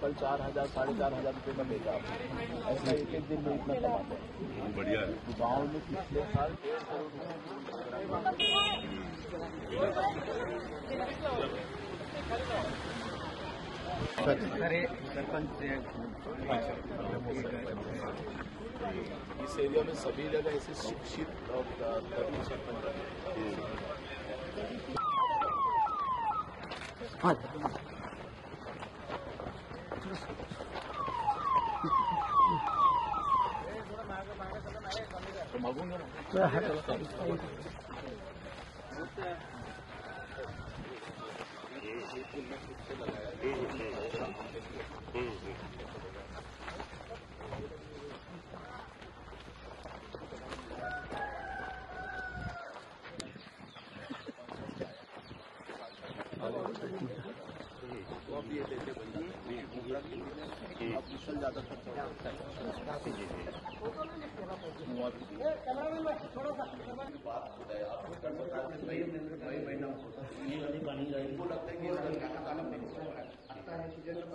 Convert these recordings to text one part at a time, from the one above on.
कल 4,000 4,500 रुपये में बेचा आपने, ऐसा एक एक दिन में इतना कमाते हैं। बढ़िया है। गाँव में पिछले साल 1.5 करोड़ अरे सरपंच इस एरिया में सभी जगह ऐसे शिक्षित और सरपंच तो मांगूंगा ना।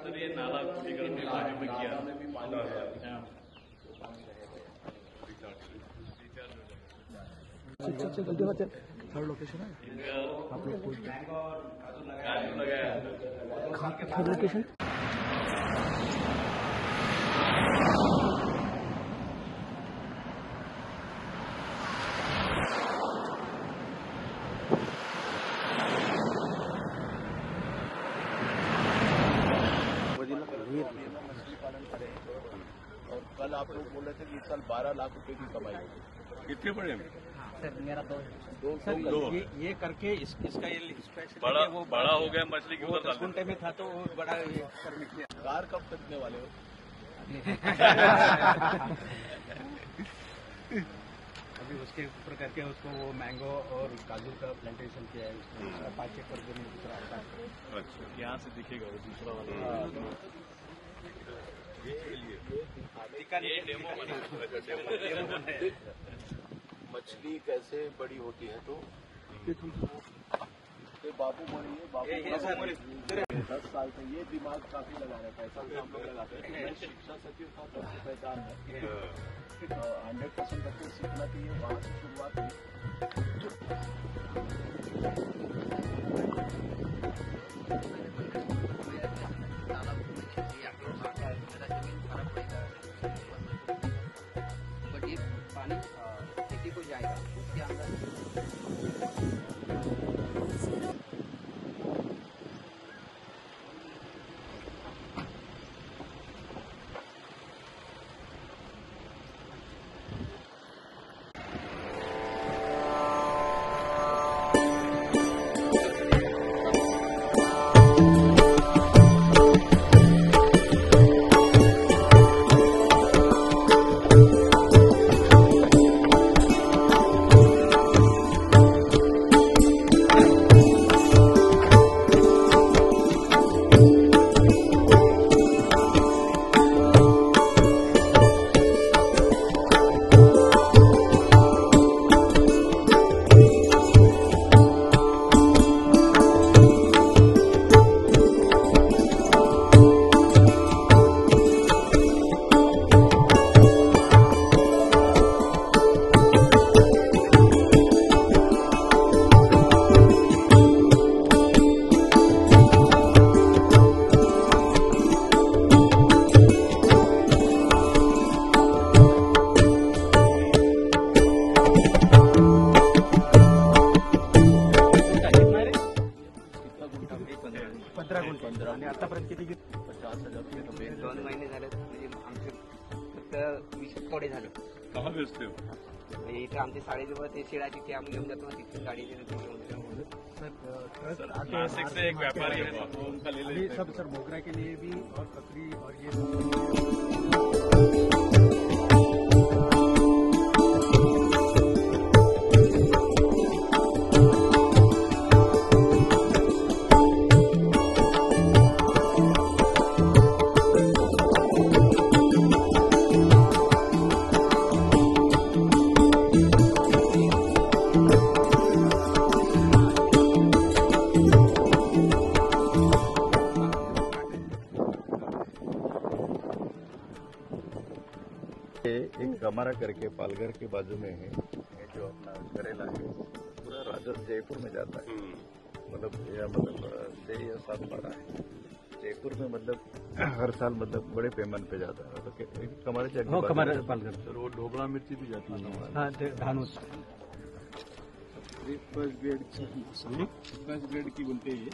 सर ये नाला शुद्धिकरण विभाग में किया चल थर्ड लोकेशन है आप लोग को थर्ड लोकेशन मछली पालन करें। और कल आप लोग बोल रहे थे कि इस साल 12 लाख रुपए की कमाई होगी। कितने बड़े में? सर मेरा दो। ये करके इसका ये स्पेशल बड़ा वो बड़ा हो गया मछली की उधर 10 घंटे में था तो वो बड़ा ये करने के लिए कार कब खरीदने वाले हो? अभी उसके ऊपर करके उसको वो मैंगो और काजू का प्लांटेशन किया है उसमें 5 एकड़ जमीन दूसरा आता है। अच्छा, यहाँ से दिखेगा वो दूसरा वाला। ये डेमो मछली कैसे बड़ी होती है तो ये बाबू मरिए बाबू 10 साल से ये दिमाग काफी लगा रहा है, पैसा भी हम लोग लगाते हैं। मैं शिक्षा सचिव था तब से पहचान है 100% बच्चे सीखना चाहिए, वहाँ से शुरुआत हुई। बट ये पानी खेती को जाएगा उसके अंदर आतापर्यंत किती 50,000 रुपये तो बेच 2 महिने झाले म्हणजे आमचे फक्त 20 थोडे झाले. कहाँ बेचते हो? म्हणजे इथे आमचे साडेजवळ ते शेळाची ते आम्ही घेऊन जातो तिथे गाडी घेऊन नासिक से एक व्यापारी है वो उनका ले अभी लेते सब सर मोगरा के लिए भी और ककड़ी और ये एक हमारा करके पालघर के बाजू में है ये जो अपना करेला है पूरा राजस्थान जयपुर में जाता है मतलब 6 या 7 पारा है जयपुर में मतलब हर साल मतलब बड़े पैमाने पे जाता है तो हमारे हो कमर पालघर सर वो ढोबळा मिर्ची भी जाती है। हाँ धानुष फर्स्ट ग्रेड की बोलते हैं ये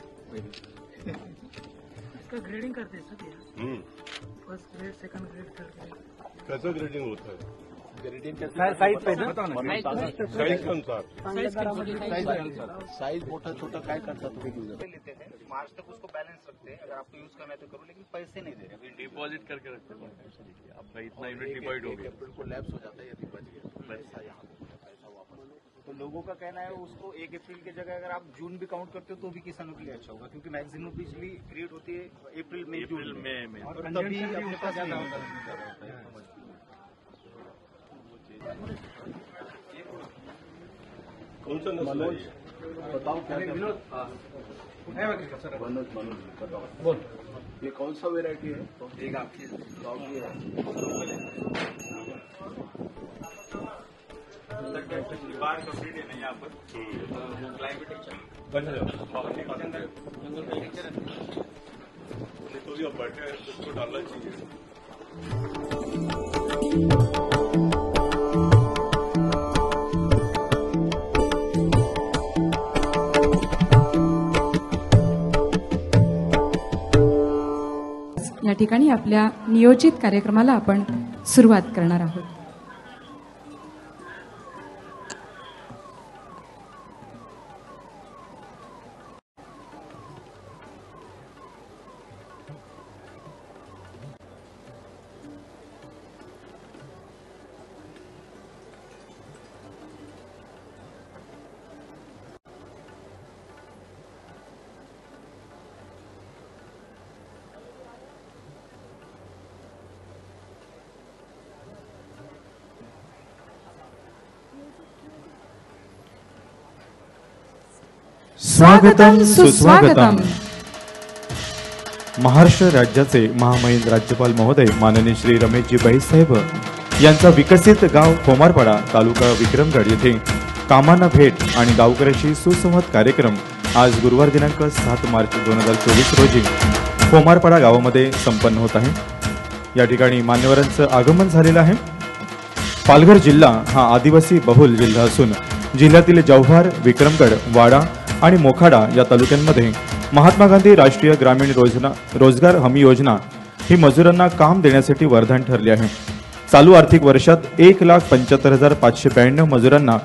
इसका ग्रेडिंग करते हैं सब यार, first grade second grade third grade कैसा ग्रेडिंग होता है? ग्रेडिंग साइज पे ना साइज के अनुसार साइज मोटा छोटा काय करता तुम्ही यूजर लेते हैं मार्च तक उसको बैलेंस रखते हैं. अगर आपको यूज करना है तो करो लेकिन पैसे नहीं दे रहे. अभी डिपॉजिट करके रखते हैं आपका इतना यूनिट डिपॉजिट हो गया बिल्कुल लैप्स हो जाता है यदि बच गया पैसा यहाँ पैसा वापस। तो लोगों का कहना है उसको 1 अप्रैल की जगह अगर आप जून भी काउंट करते हो तो भी किसानों के लिए अच्छा होगा क्योंकि मैक्सिमम बिजली क्रिएट होती है अप्रैल मई जून अप्रैल में और तभी अपने पास ज्यादा होता है. कौन सा नस्ल है ये? बताओ क्या मनोज बताओ बोल ये कौन सा वेरायटी है? एक आपकी डॉगी है बार कंप्लीट है ना यहाँ पर क्लाइमेट तो भी अब बैठे उसको डालना चाहिए। या ठिकाणी आपल्या नियोजित कार्यक्रमाला आपण सुरुवात करणार आहोत। स्वागतम सुस्वागतम। महाराष्ट्र राज्याचे महामहिम राज्यपाल महोदय माननीय श्री रमेशजी बैसाहेब यांचा विकसित गाव खोमारपाडा तालुका विक्रमगड येथे कामांना भेट आणि गावकऱ्याशी सुसंवाद कार्यक्रम आज गुरुवार दिनांक 7 मार्च 2024 रोजी खोमारपाडा गावामध्ये संपन्न होत आहे। या ठिकाणी मान्यवरांचं आगमन झालेलं आहे। पालघर जिल्हा हा आदिवासी बहुल जिल्हा असून जिल्ह्यातील जव्हार, विक्रमगड, वाडा आणि मोखाडा या तालुक्यांमध्ये महात्मा गांधी राष्ट्रीय ग्रामीण रोजगार हमी योजना ही मजुरांना काम देण्यासाठी वरदान ठरली आहे। चालू आर्थिक वर्षात 1,75,592 मजुरांना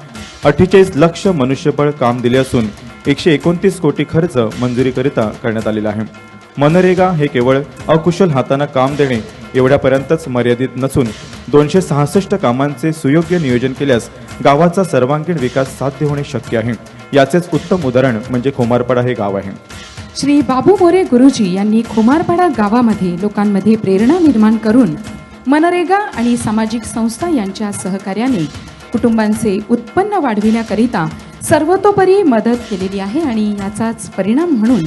48 लाख मनुष्यबळ काम दिले असून 129 कोटी खर्च मंजुरीकरिता करण्यात आलेला आहे। मनरेगा हे केवळ अकुशल हातांना काम देणे एवढ्यापर्यंतच मर्यादित नसून 266 कामांचे सुयोग्य नियोजन केल्यास गावाचा सर्वांगीण विकास साध्य होणे शक्य आहे। याचेच उत्तम उदाहरण म्हणजे खोमारपाडा हे गाव आहे। श्री बाबू मोरे गुरुजी यांनी खोमारपाडा गावामध्ये लोकांमध्ये प्रेरणा निर्माण करून मनरेगा आणि सामाजिक संस्था यांच्या सहकार्याने कुटुंबांचे उत्पन्न वाढविण्याकरिता सर्वतोपरी मदत केलेली आहे आणि याचाच परिणाम म्हणून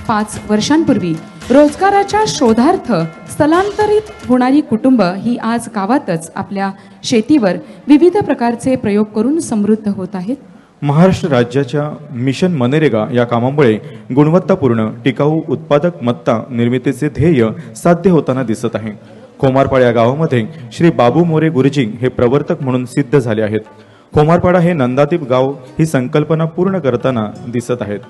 5 वर्षांपूर्वी रोजगाराच्या शोधार्थ स्थलांतरित होणारी कुटुंब ही आज गावातच आपल्या शेतीवर विविध प्रकारचे प्रयोग करून समृद्ध होत आहेत। महाराष्ट्र राज्याच्या मिशन मनरेगा या कामामुळे गुणवत्तापूर्ण टिकाऊ उत्पादक मत्ता निर्मितीचे ध्येय साध्य होताना दिसत आहे। खोमारपाडा या गावामध्ये श्री बाबू मोरे गुरुजी हे प्रवर्तक म्हणून सिद्ध झाले आहेत। खोमारपाडा हे नंदादीप गाव ही संकल्पना पूर्ण करताना दिसत आहेत।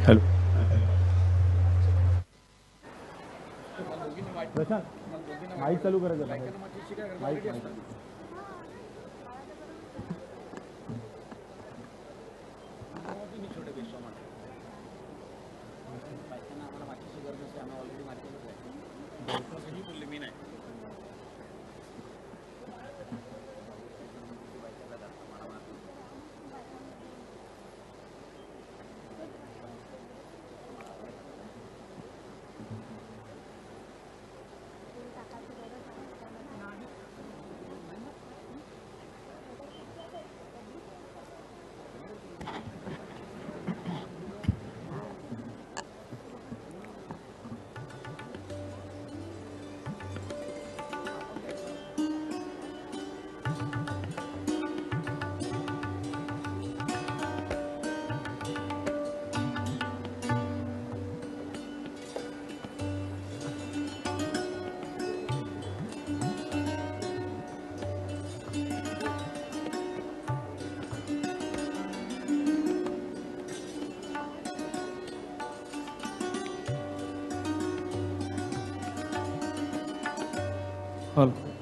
हॅलो प्रशांत माईक चालू करायचं माईक हॅलो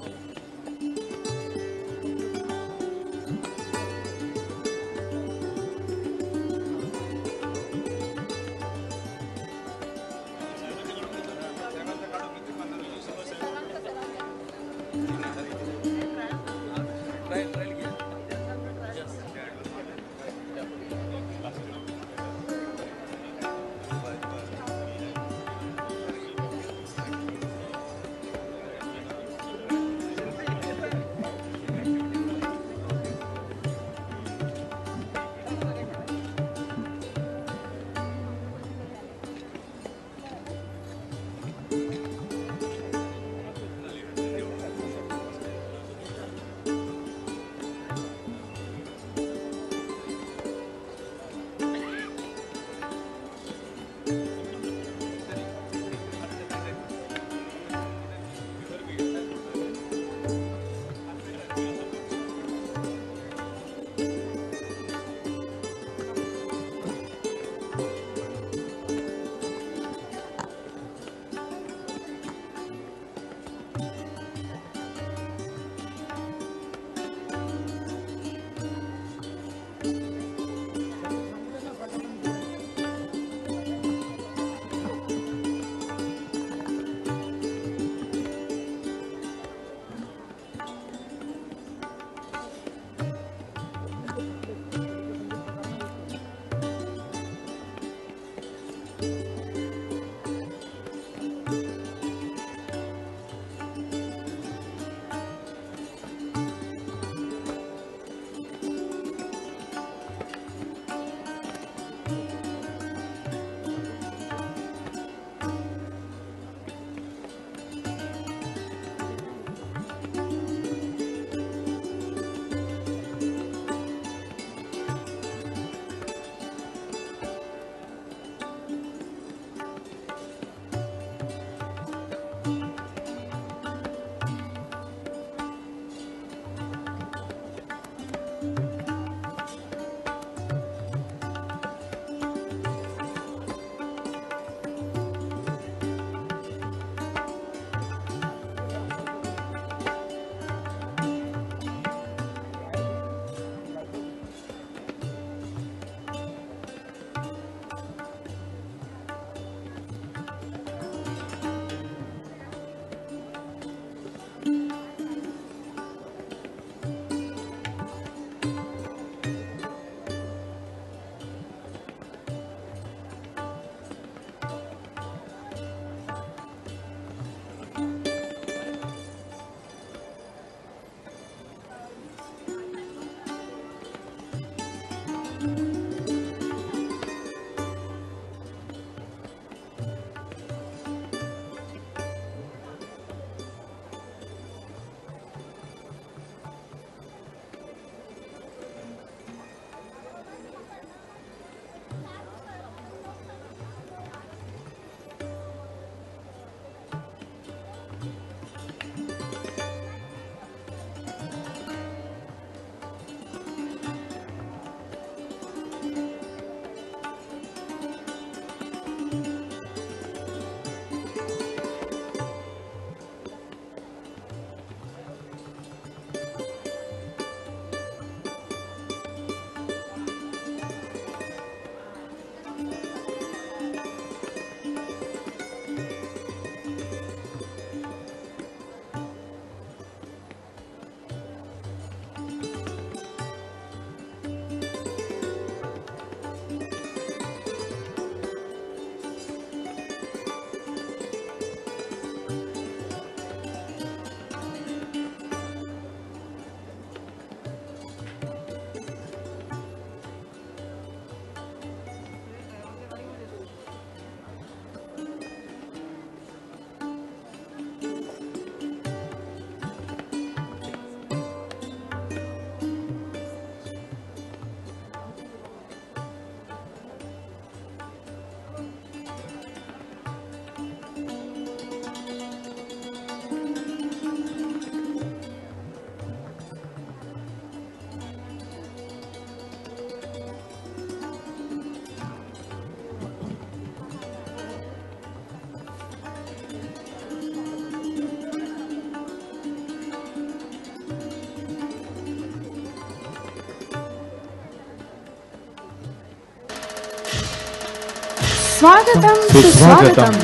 स्वागतम सुस्वागतम.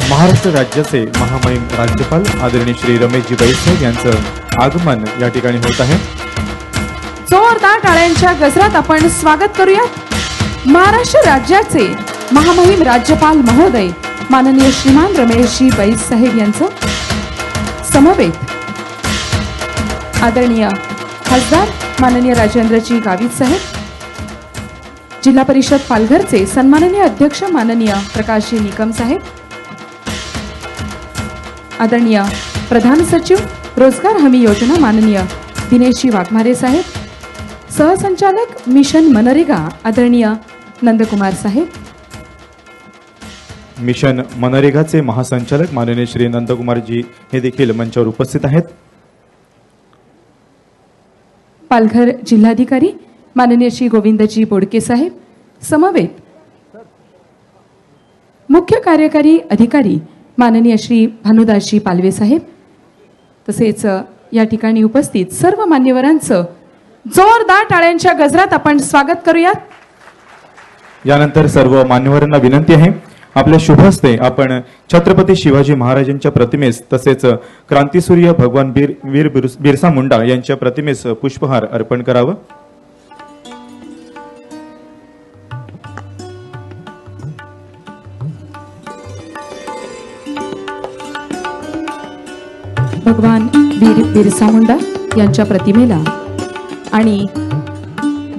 महाराष्ट्र राज्याचे महामहिम राज्यपाल आदरणीय श्री रमेशजी बैसाहेब यांचं आगमन या ठिकाणी होत आहे. जोरदार टाळ्यांच्या गजरात आपण स्वागत करूयात महाराष्ट्र राज्याचे महामहिम राज्यपाल महोदय माननीय श्रीमान रमेशजी बैसाहेब यांचं. समवेत आदरणीय खासदार माननीय राजेंद्रजी गावित साहेब, जिल्हा परिषद पालघरचे सन्माननीय अध्यक्ष माननीय प्रकाशजी निकम साहेब, आदरणीय प्रधान सचिव रोजगार हमी योजना माननीय दिनेशजी वाघमारे साहेब, सहसंचालक मिशन मनरेगा आदरणीय नंदकुमार साहेब, मिशन मनरेगाचे महासंचालक माननीय श्री नंदकुमारजी हे देखील मंचावर उपस्थित आहेत. पालघर जिल्हाधिकारी माननीय श्री गोविंदजी बोडके साहेब, समवेत मुख्य कार्यकारी अधिकारी माननीय श्री भानुदासजी पालवे साहेब, तसेच या ठिकाणी उपस्थित सर्व मान्यवरांचं जोरदार टाळ्यांच्या गजरात आपण स्वागत करूयात. यानंतर सर्व मान्यवरांना विनंती आहे, आपल्या शुभ हस्ते आपण छत्रपती शिवाजी महाराजांच्या प्रतिमेस तसेच क्रांतीसूर्य भगवान वीर बिरसा मुंडा यांच्या प्रतिमेस पुष्पहार अर्पण करावं. भगवान वीर बिरसा मुंडा यांच्या प्रतिमेला आणि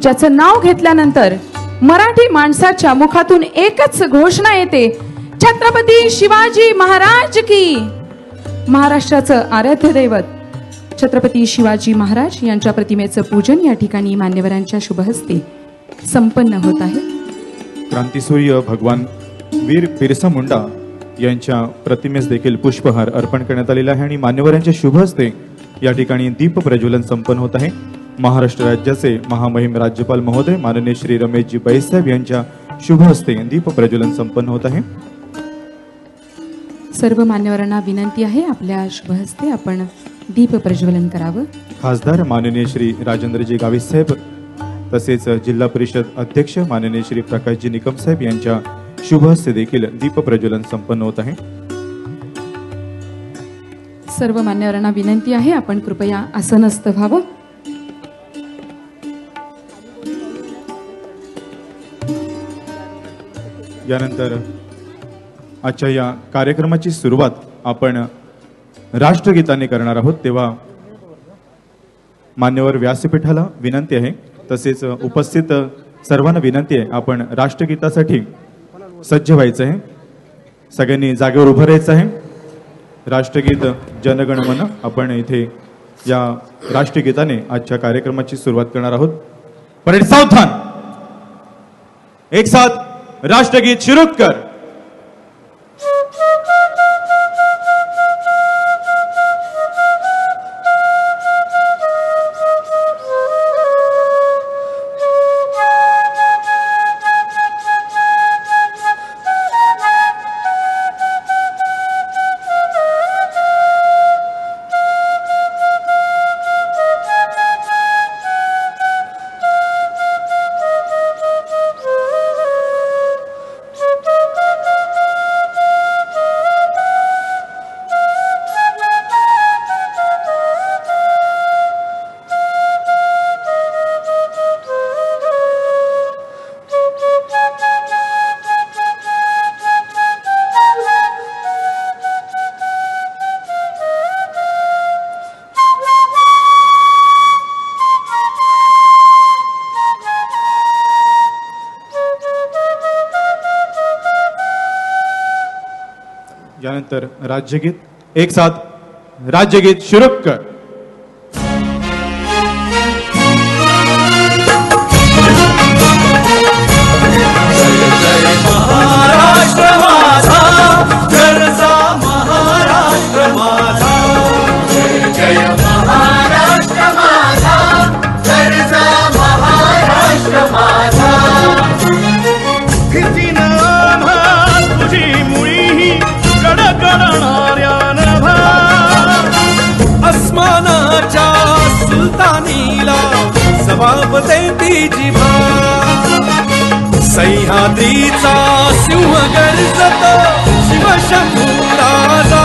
ज्याचं नाव घेतल्यानंतर मराठी माणसाच्या मुखातून एकच घोषणा येते, छत्रपती शिवाजी महाराज की. महाराष्ट्राचं आराध्य दैवत छत्रपती शिवाजी महाराज यांच्या प्रतिमेचं पूजन या ठिकाणी मान्यवरांच्या शुभहस्ते संपन्न होत आहे. क्रांतीसूर्य भगवान वीर बिरसा मुंडा यांच्या प्रतिमेस देखील पुष्पहार अर्पण करण्यात आलेला आहे आणि मान्यवरांच्या शुभहस्ते या ठिकाणी दीप प्रज्वलन संपन्न होत आहे. महाराष्ट्र राज्याचे महामहिम राज्यपाल महोदय माननीय श्री रमेशजी बैसाहेब यांच्या शुभ हस्ते दीप प्रज्वलन संपन्न होत आहे. सर्व मान्यवरांना विनंती आहे, आपल्या शुभ हस्ते आपण दीप प्रज्वलन करावं. खासदार माननीय श्री राजेंद्रजी गावित साहेब तसेच जिल्हा परिषद अध्यक्ष माननीय श्री प्रकाशजी निकम साहेब यांच्या शुभ हस्ते देखील दीप प्रज्वलन संपन्न होत आहे. सर्व मान्यवरांना विनंती आहे, आपण कृपया आसनस्थ व्हावं. यानंतर आजच्या या कार्यक्रमाची सुरुवात आपण राष्ट्रगीताने करणार आहोत. तेव्हा मान्यवर व्यासपीठाला विनंती आहे, तसेच उपस्थित सर्वांना विनंती आहे, आपण राष्ट्रगीतासाठी सज्ज व्हायचं आहे. सगळ्यांनी जागेवर उभं राहायचं आहे. राष्ट्रगीत जनगण मन आपण इथे या राष्ट्रगीताने आजच्या कार्यक्रमाची सुरुवात करणार आहोत. परेड सावधान, एक साथ राष्ट्रगीत शुरू कर. यानंतर राज्यगीत, एक साथ राज्यगीत शुरू कर. महाराष्ट्र माझा, गरजा महाराष्ट्र माझा, जय महाराष्ट्र माझा, गरजा महाराष्ट्र माझा. किती नाम तुझी मुळी कडकडणाऱ्या नभा, अस्मानाच्या सुलतानीला जबाब देती जिभा. सह्याद्रीचा सिंह गर्जतो शिवशंभू राजा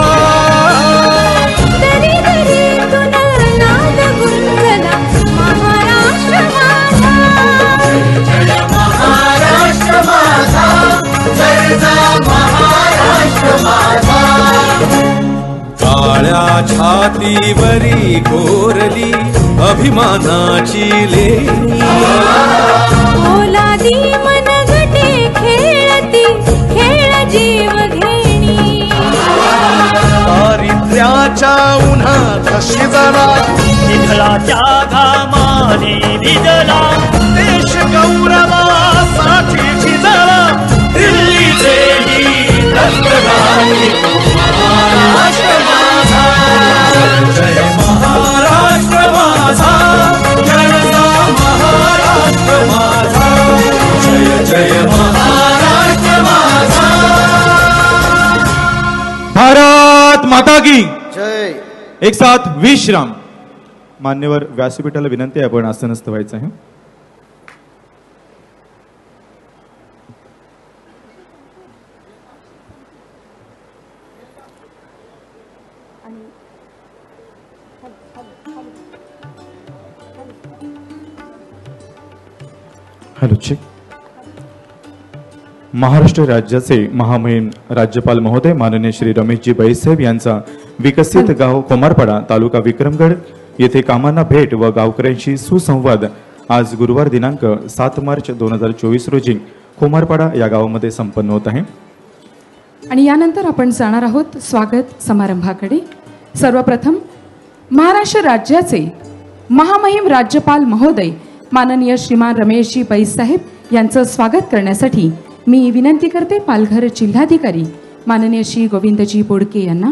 दरी दरीतून नाद गुंजला महाराष्ट्र माझा जय महाराष्ट्र माझा जय महाराष्ट्र माझा काळ्या छातीवरी कोरली अभिमानाची लेणी ओलादी मनगटे खेळती खेळ जीव घेणी दारिद्र्याच्या उन्हात शिजला विठ्ठलाच्या घामाने भिजला देश गौरवासाठी झिजला दिल्लीचे दस्तगारी महाराष्ट्र माझा जय महाराष्ट्र माझा जय महाराष्ट्र माझा जय जय महाराष्ट्र माझा भारत माता की जय एक साथ विश्राम. मान्यवर व्यासपीठाला विनंती आहे, आपण आसनस्थ व्हायचं आहे. Hello check. महाराष्ट्र राज्याचे महामहिम राज्यपाल महोदय माननीय श्री रमेशजी बैसाहेब यांचा विकसित गाव खोमारपाडा तालुका विक्रमगड येथे कामांना भेट व गावकऱ्यांशी सुसंवाद आज गुरुवार दिनांक 7 मार्च 2024 रोजी खोमारपाडा या गावामध्ये संपन्न होत आहे. आणि यानंतर आपण जाणार आहोत स्वागत समारंभाकडे. सर्वप्रथम महाराष्ट्र राज्याचे महामहिम राज्यपाल महोदय माननीय श्रीमान रमेशजी बैसाहेब यांचं स्वागत करण्यासाठी मी विनंती करते पालघर जिल्हाधिकारी माननीय श्री गोविंदजी बोडके यांना.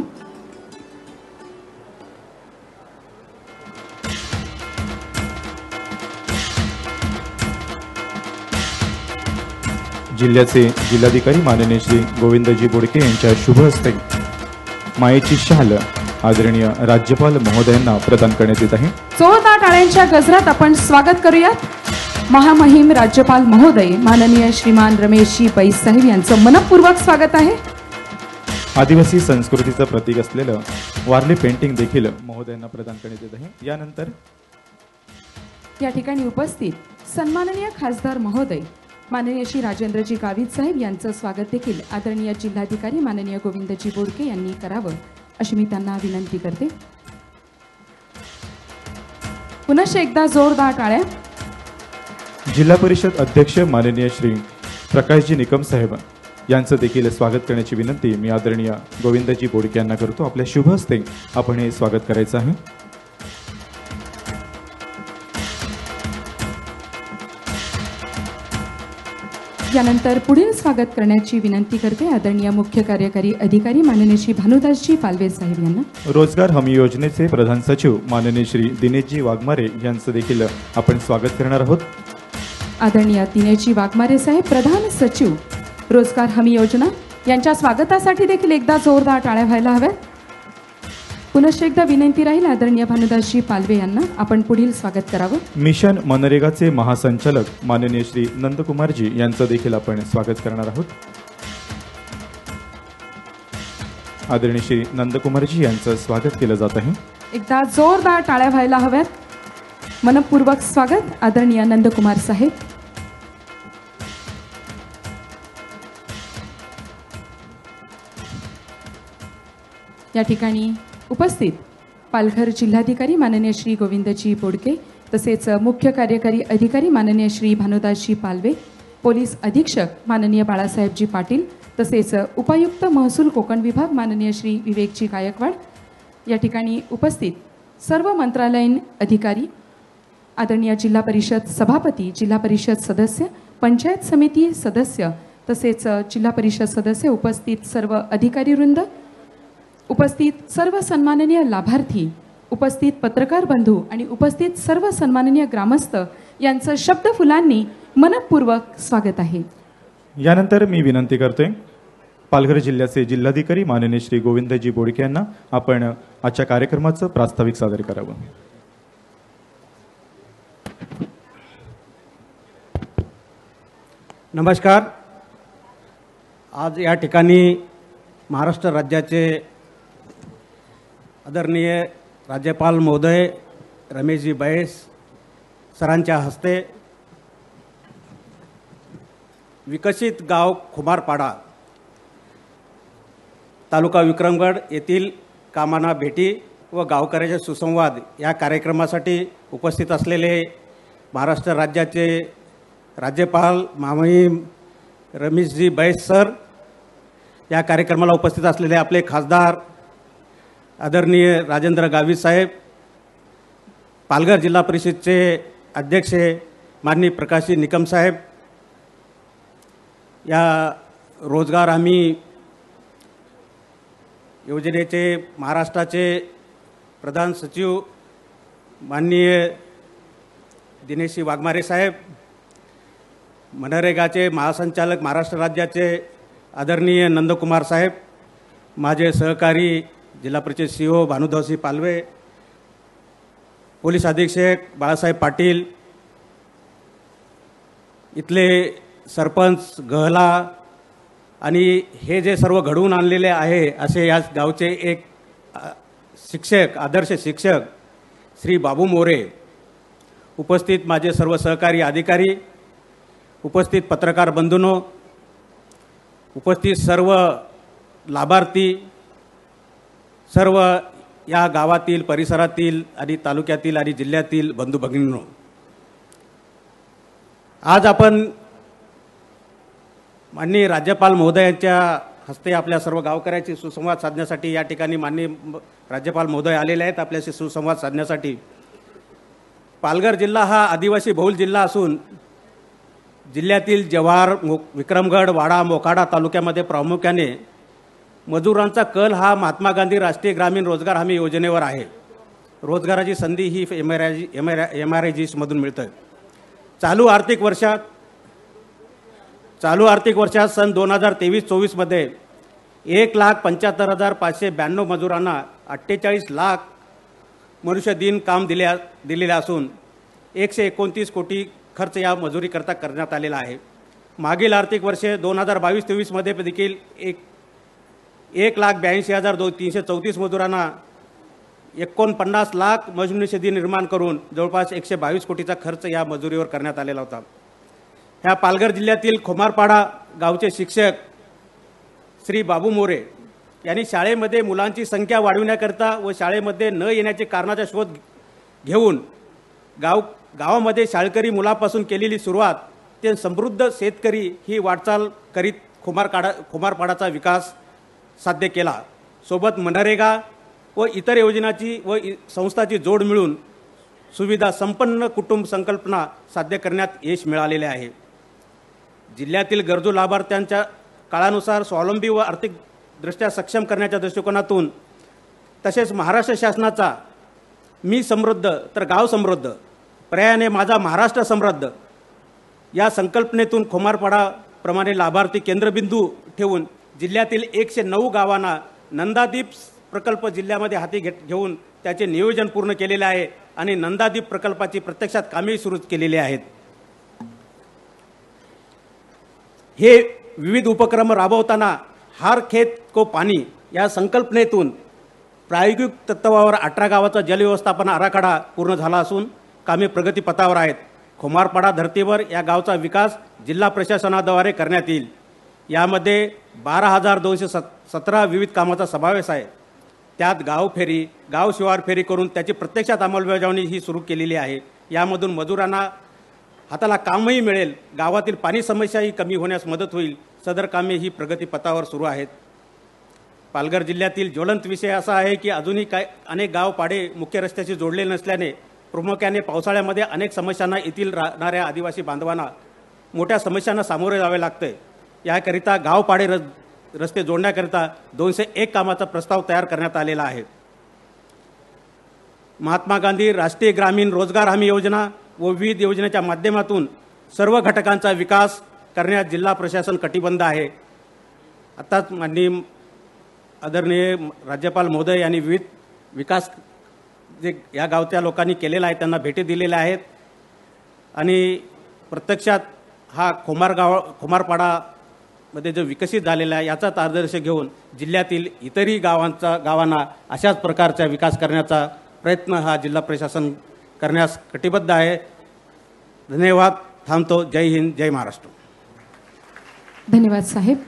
जिल्ह्याचे जिल्हाधिकारी माननीय श्री गोविंदजी बोडके यांच्या शुभ हस्ते मायेची शाल आदरणीय राज्यपाल महोदयांना प्रदान करण्यात येत आहे. जोरदार टाळ्यांच्या गजरात आपण स्वागत करूयात. महामहिम राज्यपाल महोदय माननीय श्रीमान रमेशजी बैसाहेब यांचं मनपूर्वक स्वागत आहे. आदिवासी संस्कृतीचं प्रतीक असलेलं वारली पेंटिंग देखील महोदयांना प्रदान करण्यात येत आहे. यानंतर या ठिकाणी उपस्थित सन्माननीय खासदार महोदय माननीय श्री राजेंद्रजी गावित साहेब यांचं स्वागत देखील आदरणीय जिल्हाधिकारी माननीय गोविंदजी बोडके यांनी करावं अशी मी त्यांना विनंती करते. पुनश्च एकदा जोरदार टाळ्या. जिल्हा परिषद अध्यक्ष माननीय श्री प्रकाशजी निकम साहेब यांचं देखील स्वागत करण्याची विनंती मी आदरणीय गोविंदजी बोडके यांना करतो. आपल्या शुभ हस्ते आपण हे स्वागत करायचं आहे. यानंतर पुढील स्वागत करण्याची विनंती करते आदरणीय मुख्य कार्यकारी अधिकारी माननीय श्री भानुदासजी पालवे साहेब यांना. रोजगार हमी योजनेचे प्रधान सचिव माननीय श्री दिनेशजी वाघमारे यांचं देखील आपण स्वागत करणार आहोत. आदरणीय दिनेशजी वाघमारे साहेब प्रधान सचिव रोजगार हमी योजना यांच्या स्वागतासाठी देखील एकदा जोरदार टाळ्या व्हायला हव्यात. पुनश्च एकदा विनंती राहील आदरणीय भानुदासजी पालवे यांना आपण पुढील स्वागत करावं. मिशन मनरेगाचे महासंचालक माननीय श्री नंदकुमारजी यांचं देखील आपण स्वागत करणार आहोत. आदरणीय श्री नंदकुमारजी यांचं स्वागत केलं जात आहे. एकदा जोरदार टाळ्या व्हायला हव्यात. मनपूर्वक स्वागत आदरणीय नंदकुमार साहेब. या ठिकाणी उपस्थित पालघर जिल्हाधिकारी माननीय श्री गोविंदजी बोडके तसेच मुख्य कार्यकारी अधिकारी माननीय श्री भानुदासजी पालवे, पोलीस अधीक्षक माननीय बाळासाहेबजी पाटील तसेच उपायुक्त महसूल कोकण विभाग माननीय श्री विवेकजी गायकवाड, या ठिकाणी उपस्थित सर्व मंत्रालयीन अधिकारी, आदरणीय जिल्हा परिषद सभापती, जिल्हा परिषद सदस्य, पंचायत समिती सदस्य तसेच जिल्हा परिषद सदस्य, उपस्थित सर्व अधिकारीवृंद, उपस्थित सर्व सन्माननीय लाभार्थी, उपस्थित पत्रकार बंधू आणि उपस्थित सर्व सन्माननीय ग्रामस्थ यांचं शब्दफुलांनी मनपूर्वक स्वागत आहे. यानंतर मी विनंती करतोय पालघर जिल्ह्याचे जिल्हाधिकारी माननीय श्री गोविंदजी बोडके यांना आपण आजच्या कार्यक्रमाचं प्रास्ताविक सादर करावं. नमस्कार. आज या ठिकाणी महाराष्ट्र राज्याचे आदरणीय राज्यपाल महोदय रमेशजी बैस सरांच्या हस्ते विकसित गाव खुमारपाडा तालुका विक्रमगड येथील कामांना भेटी व गावकऱ्याचे सुसंवाद या कार्यक्रमासाठी उपस्थित असलेले महाराष्ट्र राज्याचे राज्यपाल महामहिम रमेशजी बैस सर, या कार्यक्रमाला उपस्थित असलेले आपले खासदार आदरणीय राजेंद्र गावित साहेब, पालघर जिल्हा परिषदचे अध्यक्ष माननीय प्रकाशजी निकम साहेब, या रोजगार हमी योजनेचे महाराष्ट्राचे प्रधान सचिव माननीय दिनेशजी वाघमारे साहेब, मनरेगाचे महासंचालक महाराष्ट्र राज्याचे आदरणीय नंदकुमार साहेब, माझे सहकारी जिल्हा परिषद सीओ भानुदासजी पालवे, पोलीस अधीक्षक बाळासाहेब पाटील, इथले सरपंच गहला आणि हे जे सर्व घडवून आणलेले आहे असे या गावचे एक शिक्षक, आदर्श शिक्षक श्री बाबू मोरे, उपस्थित माझे सर्व सहकारी अधिकारी, उपस्थित पत्रकार बंधूंनो, उपस्थित सर्व लाभार्थी, सर्व या गावातील, परिसरातील आणि तालुक्यातील आणि जिल्ह्यातील बंधू भगिनींनो, आज आपण माननीय राज्यपाल महोदयांच्या हस्ते आपल्या सर्व गावकऱ्याशी सुसंवाद साधण्यासाठी या ठिकाणी माननीय राज्यपाल महोदय आलेले आहेत आपल्याशी सुसंवाद साधण्यासाठी. पालघर जिल्हा हा आदिवासी बहुल जिल्हा असून जिल्ह्यातील जव्हार, विक्रमगड, वाडा, मोखाडा तालुक्यामध्ये प्रामुख्याने मजुरांचा कल हा महात्मा गांधी राष्ट्रीय ग्रामीण रोजगार हमी योजनेवर आहे. रोजगाराची संधी ही MRIGमधून मिळते. चालू आर्थिक वर्षात सन 2023-24 मध्ये 1,75,592 मजुरांना 48 लाख मनुष्य दिन काम दिलेले असून 129 कोटी खर्च या मजुरीकरता करण्यात आलेला आहे. मागील आर्थिक वर्ष 2022-23 मध्ये देखील 1,82,334 मजुरांना 49 लाख मनुष्य दिन निर्माण करून जवळपास 122 कोटीचा खर्च या मजुरीवर करण्यात आलेला होता. ह्या पालघर जिल्ह्यातील खुमारपाडा गावचे शिक्षक श्री बाबू मोरे यांनी शाळेमध्ये मुलांची संख्या वाढविण्याकरता व शाळेमध्ये न येण्याचे कारणाचा शोध घेऊन गावामध्ये शाळकरी मुलापासून केलेली सुरुवात ते समृद्ध शेतकरी ही वाटचाल करीत खुमारपाडाचा विकास साध्य केला. सोबत मनरेगा व इतर योजनाची व संस्थाची जोड मिळून सुविधा संपन्न कुटुंब संकल्पना साध्य करण्यात यश मिळालेले आहे. जिल्ह्यातील गरजू लाभार्थ्यांच्या काळानुसार स्वावलंबी व आर्थिकदृष्ट्या सक्षम करण्याच्या दृष्टिकोनातून तसेच महाराष्ट्र शासनाचा मी समृद्ध तर गाव समृद्ध, पर्यायाने माझा महाराष्ट्र समृद्ध या संकल्पनेतून खुमारपाडाप्रमाणे लाभार्थी केंद्रबिंदू ठेवून जिल्ह्यातील 109 गावांना नंदादीप प्रकल्प जिल्ह्यामध्ये हाती घेऊन त्याचे नियोजन पूर्ण केलेले आहे आणि नंदादीप प्रकल्पाची प्रत्यक्षात कामे सुरू केलेली आहेत. हे विविध उपक्रम राबवताना हर खेत को पाणी या संकल्पनेतून प्रायोगिक तत्वावर 18 गावाचा जलव्यवस्थापन आराखडा पूर्ण झाला असून कामे प्रगतीपथावर आहेत. खुमारपाडा धर्तीवर या गावचा विकास जिल्हा प्रशासनाद्वारे करण्यात येईल. यामध्ये 12,217 विविध कामाचा समावेश आहे. त्यात गावफेरी, गाव शिवार फेरी करून त्याची प्रत्यक्षात अंमलबजावणी ही सुरू केलेली आहे. यामधून मजुरांना हाताला कामही मिळेल, गावातील पाणी समस्याही कमी होण्यास मदत होईल. सदर कामे ही प्रगतीपथावर सुरू आहेत. पालघर जिल्ह्यातील ज्वलंत विषय असा आहे की अजूनही अनेक गाव पाडे मुख्य रस्त्याशी जोडलेले नसल्याने प्रामुख्याने पावसाळ्यामध्ये अनेक समस्यांना येथील राहणाऱ्या आदिवासी बांधवांना मोठ्या समस्यांना सामोरे जावे लागते. याकरिता गाव पाडे रस्ते जोडण्याकरिता 201 कामाचा प्रस्ताव तयार करण्यात आलेला आहे. महात्मा गांधी राष्ट्रीय ग्रामीण रोजगार हमी योजना व विविध योजनेच्या माध्यमातून सर्व घटकांचा विकास करण्यास जिल्हा प्रशासन कटिबद्ध आहे. आताच माननीय आदरणीय राज्यपाल महोदय यांनी विविध विकास जे या गावच्या लोकांनी केलेला आहे त्यांना भेटी दिलेल्या आहेत आणि प्रत्यक्षात हा खोमारपाडामध्ये जो विकसित झालेला आहे याचाच आदर्श घेऊन जिल्ह्यातील इतरही गावांना अशाच प्रकारचा विकास करण्याचा प्रयत्न हा जिल्हा प्रशासन करण्यास कटिबद्ध आहे. धन्यवाद. थांबतो. जय हिंद, जय महाराष्ट्र. धन्यवाद साहेब.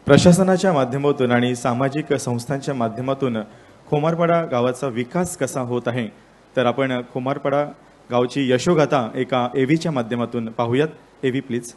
प्रशासनाच्या माध्यमातून आणि सामाजिक संस्थांच्या माध्यमातून खोमारपाडा गावाचा विकास कसा होत आहे तर आपण खोमारपाडा गावची यशोगाथा एका एव्हीच्या माध्यमातून पाहूयात. एव्ही प्लीज.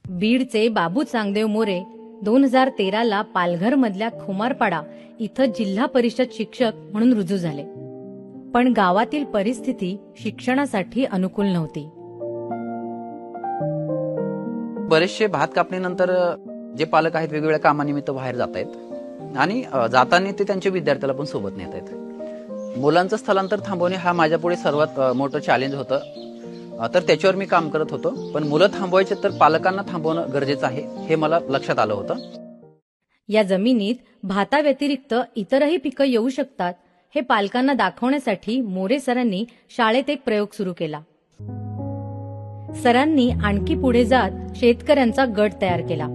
बीडचे बाबू चांगदेव मोरे 2013ला पालघर मधल्या खोमारपाडा इथं जिल्हा परिषद शिक्षक म्हणून रुजू झाले. पण गावातील परिस्थिती शिक्षणासाठी अनुकूल नव्हती. बरेचसे भात कापणीनंतर जे पालक आहेत वेगवेगळ्या कामानिमित्त बाहेर जात आहेत आणि जाताना ते त्यांच्या विद्यार्थ्याला पण सोबत नेत आहेत. मुलांचं स्थलांतर थांबवणे हा माझ्यापुढे सर्वात मोठं चॅलेंज होतं. तर त्याच्यावर मी काम करत होतो. पण मुलं थांबवायचे तर पालकांना थांबवणं गरजेचं आहे हे मला लक्षात आलं होतं. या जमिनीत भाताव्यतिरिक्त इतरही पिकं येऊ शकतात हे पालकांना दाखवण्यासाठी मोरे सरांनी शाळेत एक प्रयोग सुरू केला. सरांनी आणखी पुढे जात शेतकऱ्यांचा गट तयार केला.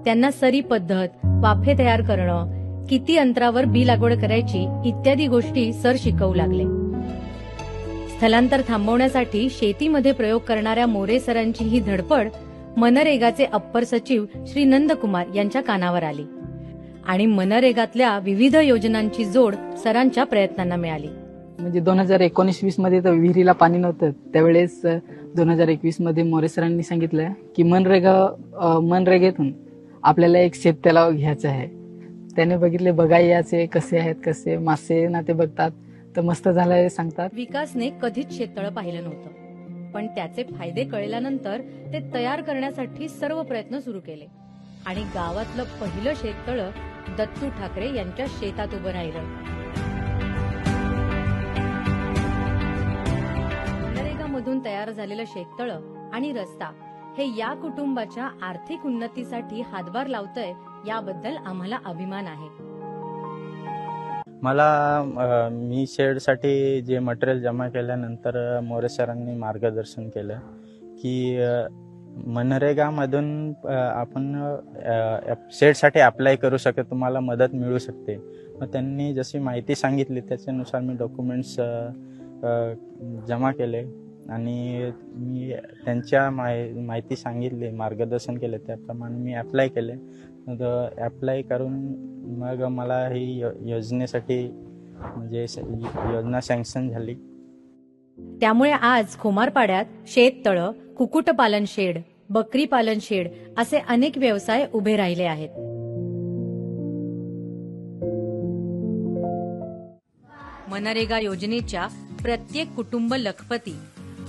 त्यांना सरी पद्धत, वाफे तयार करणं, किती अंतरावर बी लागवड करायची इत्यादी गोष्टी सर शिकवू लागले. स्थलांतर थांबवण्यासाठी शेतीमध्ये प्रयोग करणाऱ्या मोरे सरांची ही धडपड मनरेगाचे अप्पर सचिव श्री नंदकुमार यांच्या कानावर आली आणि मनरेगातल्या विविध योजनांची जोड सरांच्या प्रयत्नांना मिळाली. म्हणजे 2019-20 मध्ये तर विहिरीला पाणी नव्हतं. त्यावेळेस 2021 मध्ये मोरे सरांनी सांगितलं की मनरेगेतून आपल्याला एक शेततलाव घ्यायचं आहे. त्याने बघितले बगाई कसे आहेत, कसे मासे ना ते बघतात तर मस्त झालंय सांगतात. विकासने कधीच शेततळं पाहिलं नव्हतं पण त्याचे फायदे कळल्यानंतर ते तयार करण्यासाठी सर्व प्रयत्न सुरू केले आणि गावातलं पहिलं शेततळं दत्तू ठाकरे यांच्या शेतात उभं राहिलं. मनरेगामधून तयार झालेलं शेततळं आणि रस्ता हे या कुटुंबाच्या आर्थिक उन्नतीसाठी हातभार लावतंय याबद्दल आम्हाला अभिमान आहे. मी शेडसाठी जे मटेरियल जमा केल्यानंतर मोरे सरांनी मार्गदर्शन केलं की मनरेगामधून आपण शेडसाठी अप्लाय करू शकतो, तुम्हाला मदत मिळू शकते. मग त्यांनी जशी माहिती सांगितली त्याच्यानुसार मी डॉक्युमेंट्स जमा केले आणि मी त्यांच्या माहिती सांगितली, मार्गदर्शन केले त्याप्रमाणे मी अप्लाय केले. अप्लाय करून मग मला ही योजनेसाठी म्हणजे योजना सँक्शन झाली. त्यामुळे आज खोमारपाड्यात शेततळं, कुक्कुटपालन शेड, बकरी पालन शेड असे अनेक व्यवसाय उभे राहिले आहेत. मनरेगा योजनेच्या प्रत्येक कुटुंब लखपती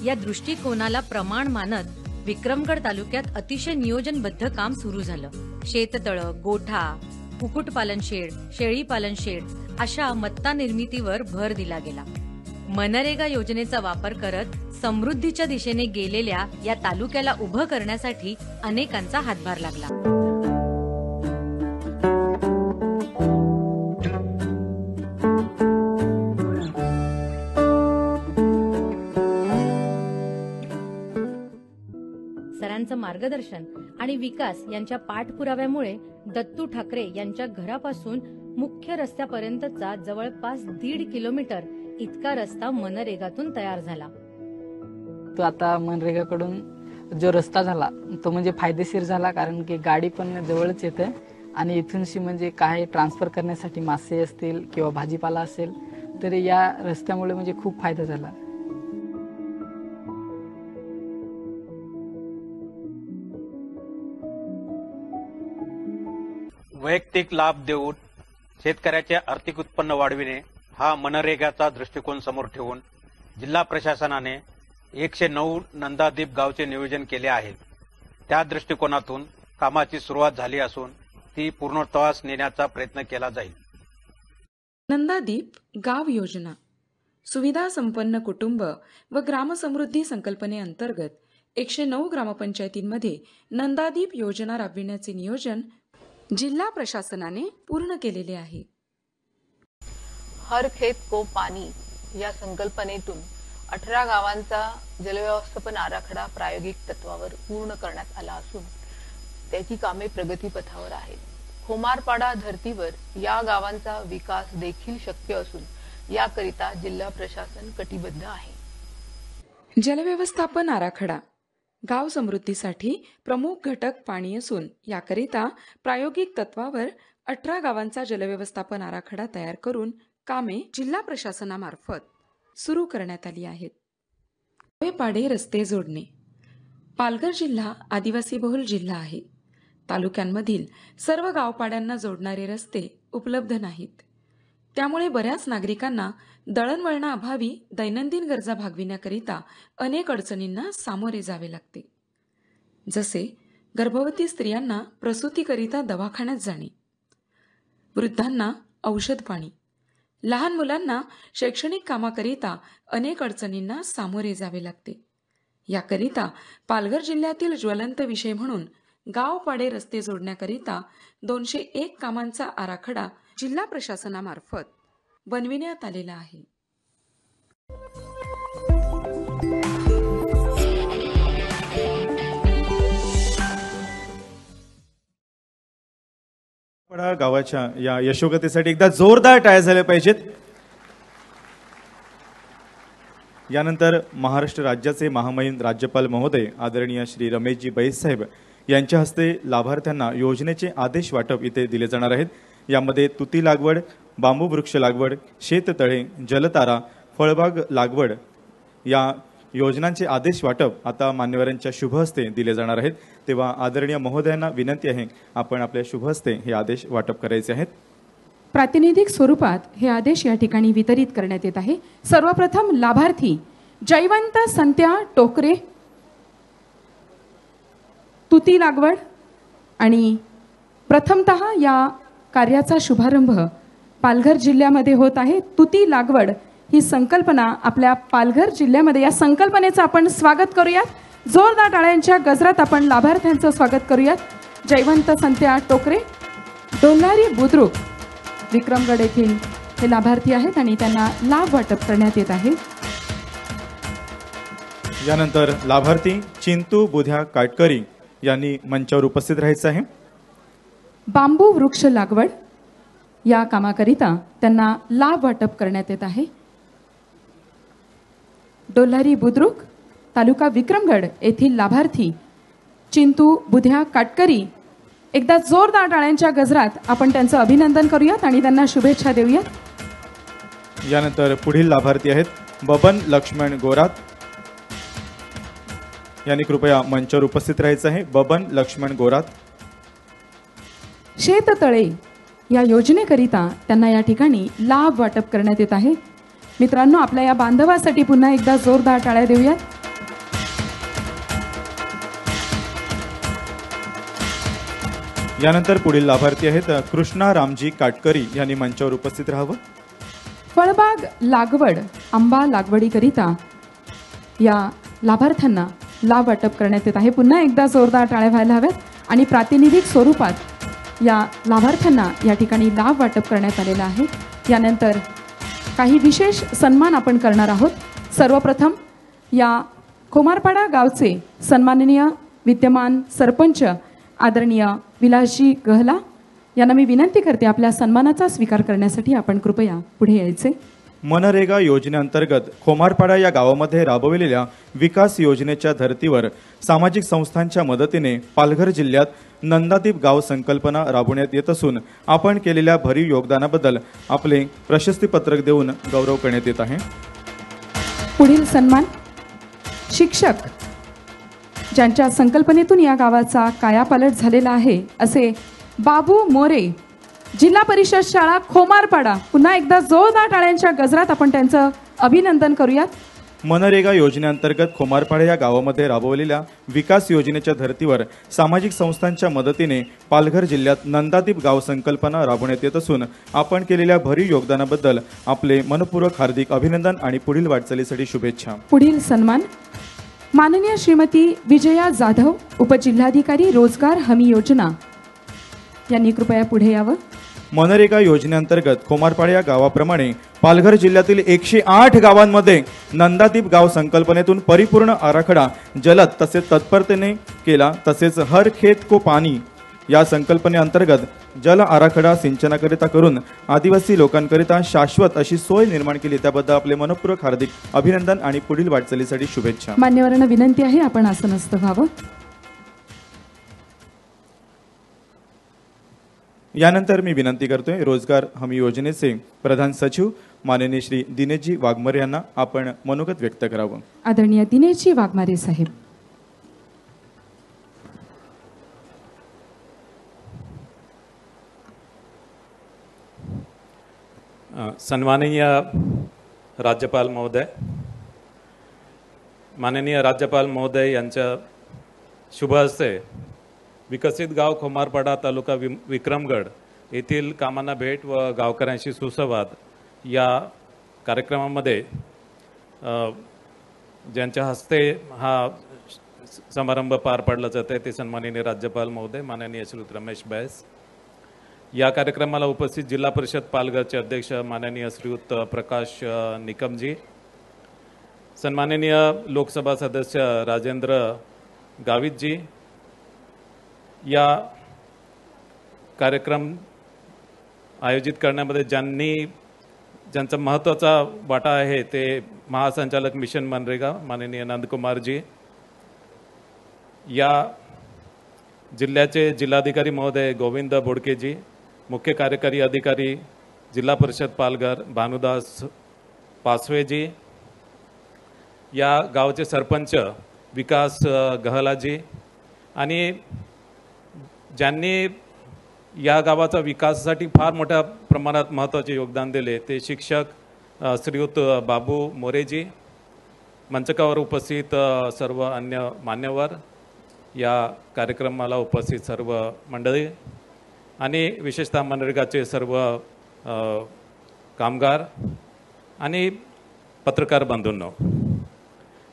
या दृष्टिकोनाला प्रमाण मानत विक्रमगड तालुक्यात अतिशय नियोजनबद्ध काम सुरू झालं. शेततळं, गोठा, कुक्कुटपालन शेड, शेळी पालन शेड अशा मत्ता निर्मितीवर भर दिला गेला. मनरेगा योजनेचा वापर करत समृद्धीच्या दिशेने गेलेल्या या तालुक्याला उभं करण्यासाठी अनेकांचा हातभार लागला. सरांचं मार्गदर्शन आणि विकास यांच्या पाठपुराव्यामुळे दत्तू ठाकरे यांच्या घरापासून मुख्य रस्त्यापर्यंतचा जवळपास 1.5 किलोमीटर इतका रस्ता मनरेगातून तयार झाला. तो आता मनरेगाकडून जो रस्ता झाला तो म्हणजे फायदेशीर झाला, कारण की गाडी पण जवळच येते आणि इथूनशी म्हणजे काय ट्रान्सफर करण्यासाठी मासे असतील किंवा भाजीपाला असेल तर या रस्त्यामुळे म्हणजे खूप फायदा झाला. वैयक्तिक लाभ देऊन शेतकऱ्याचे आर्थिक उत्पन्न वाढविणे हा मनरेगाचा दृष्टिकोन समोर ठेवून जिल्हा प्रशासनाने 109 नंदादीप गावचे नियोजन केले आहे. त्या दृष्टिकोनातून कामाची सुरुवात झाली असून ती पूर्णत्वास नेण्याचा प्रयत्न केला जाईल. नंदादीप गाव योजना सुविधा संपन्न कुटुंब व ग्रामसमृद्धी संकल्पनेअंतर्गत 109 ग्रामपंचायतींमध्ये नंदादीप योजना राबविण्याचे नियोजन जिल्हा प्रशासनाने पूर्ण केलेले आहे. हर खेत को पाणी या संकल्पनेतून 18 गावांचा जलव्यवस्थापन आराखडा प्रायोगिक तत्वावर पूर्ण करण्यात आला असून त्याची कामे प्रगतीपथावर आहेत. खोमारपाडा धर्तीवर या गावांचा विकास देखील शक्य असून याकरिता जिल्हा प्रशासन कटिबद्ध आहे. जलव्यवस्थापन आराखडा गाव समृद्धीसाठी प्रमुख घटक पाणी असून याकरिता प्रायोगिक तत्वावर 18 गावांचा जलव्यवस्थापन आराखडा तयार करून कामे जिल्हा प्रशासनामार्फत सुरू करण्यात आली आहेत. पाडे रस्ते जोडणे. पालघर जिल्हा आदिवासी बहुल जिल्हा आहे. तालुक्यांमधील सर्व गावपाड्यांना जोडणारे रस्ते उपलब्ध नाहीत. त्यामुळे बऱ्याच नागरिकांना दळणवळणाअभावी दैनंदिन गरजा भागविण्याकरिता अनेक अडचणींना सामोरे जावे लागते. जसे गर्भवती स्त्रियांना प्रसूतीकरिता दवाखान्यात जाणे, वृद्धांना औषध पाणी, लहान मुलांना शैक्षणिक कामाकरिता अनेक अडचणींना सामोरे जावे लागते. याकरिता पालघर जिल्ह्यातील ज्वलंत विषय म्हणून गावपाडे रस्ते जोडण्याकरिता 201 कामांचा आराखडा जिल्हा प्रशासनामार्फत बनविण्यात आलेला आहे. गावाच्या या यशोगतीसाठी एकदा जोरदार टाळ्या झाल्या पाहिजेत. यानंतर महाराष्ट्र राज्याचे महामहिम राज्यपाल महोदय आदरणीय श्री रमेशजी बैस साहेब यांच्या हस्ते लाभार्थ्यांना योजनेचे आदेश वाटप इथे दिले जाणार आहेत. यामध्ये तुती लागवड, बांबू वृक्ष लागवड, शेततळे, जलतारा, फळबाग लागवड या योजनांचे आदेश वाटप आता मान्यवरांच्या शुभ हस्ते दिले जाणार आहेत. तेव्हा आदरणीय महोदयांना विनंती आहे आपण आपल्या शुभ हस्ते हे आदेश वाटप करायचे आहेत. प्रातिनिधिक स्वरूपात हे आदेश या ठिकाणी वितरित करण्यात येत आहे. सर्वप्रथम लाभार्थी जयवंत संत्या टोकरे, तुती लागवड, आणि प्रथमतः या कार्याचा शुभारंभ पालघर जिल्ह्यामध्ये होत आहे. तुती लागवड ही संकल्पना आपल्या पालघर जिल्ह्यामध्ये, या संकल्पनेचं आपण स्वागत करूयात. जोरदार टाळ्यांच्या गजरात आपण लाभार्थ्यांचं स्वागत करूयात. जयवंत संत्या टोकरे, डोंगारी बुद्रुक, विक्रमगड येथील हे लाभार्थी आहेत आणि त्यांना लाभ वाटप करण्यात येत आहे. यानंतर लाभार्थी चिंतू बुध्या काटकरी यांनी मंचावर उपस्थित राहायचं आहे. बांबू वृक्ष लागवड या कामाकरिता त्यांना लाभ वाटप करण्यात येत आहे. डोल्हारी बुद्रुक, तालुका विक्रमगड येथील लाभार्थी चिंतू बुध्या काटकरी, एकदा जोरदार टाळ्यांच्या गजरात आपण त्यांचं अभिनंदन करूयात आणि त्यांना शुभेच्छा देऊयात. यानंतर पुढील लाभार्थी आहेत बबन लक्ष्मण गोरात यांनी कृपया मंचावर उपस्थित राहायचं आहे. बबन लक्ष्मण गोरात. शेततळे या योजनेकरिता त्यांना या ठिकाणी लाभ वाटप करण्यात येत आहे. मित्रांनो, आपल्या या बांधवासाठी पुन्हा एकदा जोरदार टाळ्या देऊयात. यानंतर पुढील लाभार्थी आहेत कृष्णा रामजी काटकरी यांनी मंचावर उपस्थित राहावं. फळबाग लागवड, आंबा लागवडीकरिता या लाभार्थ्यांना लाभ वाटप करण्यात येत आहे. पुन्हा एकदा जोरदार टाळ्या व्हायला हव्यात. आणि प्रातिनिधिक स्वरूपात या लाभार्थ्यांना या ठिकाणी लाभ वाटप करण्यात आलेला आहे. यानंतर काही विशेष सन्मान आपण करणार आहोत. सर्वप्रथम या खोमारपाडा गावचे सन्माननीय विद्यमान सरपंच आदरणीय विलासजी गहला यांना मी विनंती करते आपल्या सन्मानाचा स्वीकार करण्यासाठी आपण कृपया पुढे यायचे. मनरेगा योजनेअंतर्गत खोमारपाडा या गावामध्ये राबविलेल्या विकास योजनेच्या धर्तीवर सामाजिक संस्थांच्या मदतीने पालघर जिल्ह्यात नंदादीप गाव संकल्पना राबवण्यात येत असून आपण केलेल्या भरीव योगदानाबद्दल आपले प्रशस्तीपत्रक देऊन गौरव करण्यात येत आहे. पुढील सन्मान शिक्षक ज्यांच्या संकल्पनेतून या गावाचा कायापालट झालेला आहे असे बाबू मोरे, जिल्हा परिषद शाळा खोमारपाडा. पुन्हा एकदा जोरदार टाळ्यांच्या गजरात आपण त्यांचं अभिनंदन करूयात. मनरेगा योजनेअंतर्गत खोमारपाडा या गावामध्ये राबवलेल्या विकास योजनेच्या धर्तीवर सामाजिक संस्थांच्या मदतीने पालघर जिल्ह्यात नंदादीप गाव संकल्पना राबवण्यात येत असून आपण केलेल्या भरीव योगदानाबद्दल आपले मनपूर्वक हार्दिक अभिनंदन आणि पुढील वाटचालीसाठी शुभेच्छा. पुढील सन्मान माननीय श्रीमती विजया जाधव, उपजिल्हाधिकारी रोजगार हमी योजना यांनी कृपया पुढे यावं. मनरेगा योजनेअंतर्गत खोमारपाडा या गावाप्रमाणे पालघर जिल्ह्यातील 108 गावांमध्ये नंदादीप गाव संकल्पनेतून परिपूर्ण आराखडा जलद तसेच तत्परतेने केला. तसेच हर खेत को पाणी या संकल्पनेअंतर्गत जल आराखडा सिंचनाकरिता करून आदिवासी लोकांकरिता शाश्वत अशी सोय निर्माण केली. त्याबद्दल आपले मनपूर्वक हार्दिक अभिनंदन आणि पुढील वाटचालीसाठी शुभेच्छा. मान्यवरांना विनंती आहे आपण आसनस्थ व्हावं. यानंतर मी विनंती करतोय रोजगार हमी योजनेचे प्रधान सचिव माननीय श्री दिनेशजी वाघमारे यांना आपण मनोगत व्यक्त करावं. आदरणीय दिनेशजी वाघमारे साहेब. सन्माननीय राज्यपाल महोदय, माननीय राज्यपाल महोदय यांच्या शुभ हस्ते विकसित गाव खोमारपाडा तालुका विक्रमगड येथील कामांना भेट व गावकऱ्यांशी सुसंवाद या कार्यक्रमामध्ये ज्यांच्या हस्ते हा समारंभ पार पाडला जात आहे ते सन्माननीय राज्यपाल महोदय माननीय श्री रमेश बैस. या कार्यक्रमाला उपस्थित जिल्हा परिषद पालघरचे अध्यक्ष माननीय श्रीयुत प्रकाश निकमजी, सन्माननीय लोकसभा सदस्य राजेंद्र गावितजी, या कार्यक्रम आयोजित करण्यामध्ये ज्यांचा महत्त्वाचा वाटा आहे ते महासंचालक मिशन मनरेगा माननीय नंदकुमारजी, या जिल्ह्याचे जिल्हाधिकारी महोदय गोविंद बोडकेजी, मुख्य कार्यकारी अधिकारी जिल्हा परिषद पालघर भानुदास पासवेजी, या गावचे सरपंच विकास गहलाजी आणि ज्यांनी या गावाचा विकासासाठी फार मोठ्या प्रमाणात महत्त्वाचे योगदान दिले ते शिक्षक श्रीयुत बाबू मोरेजी, मंचकावर उपस्थित सर्व अन्य मान्यवर, या कार्यक्रमाला उपस्थित सर्व मंडळी आणि विशेषतः मनरेगाचे सर्व कामगार आणि पत्रकार बंधूंनो,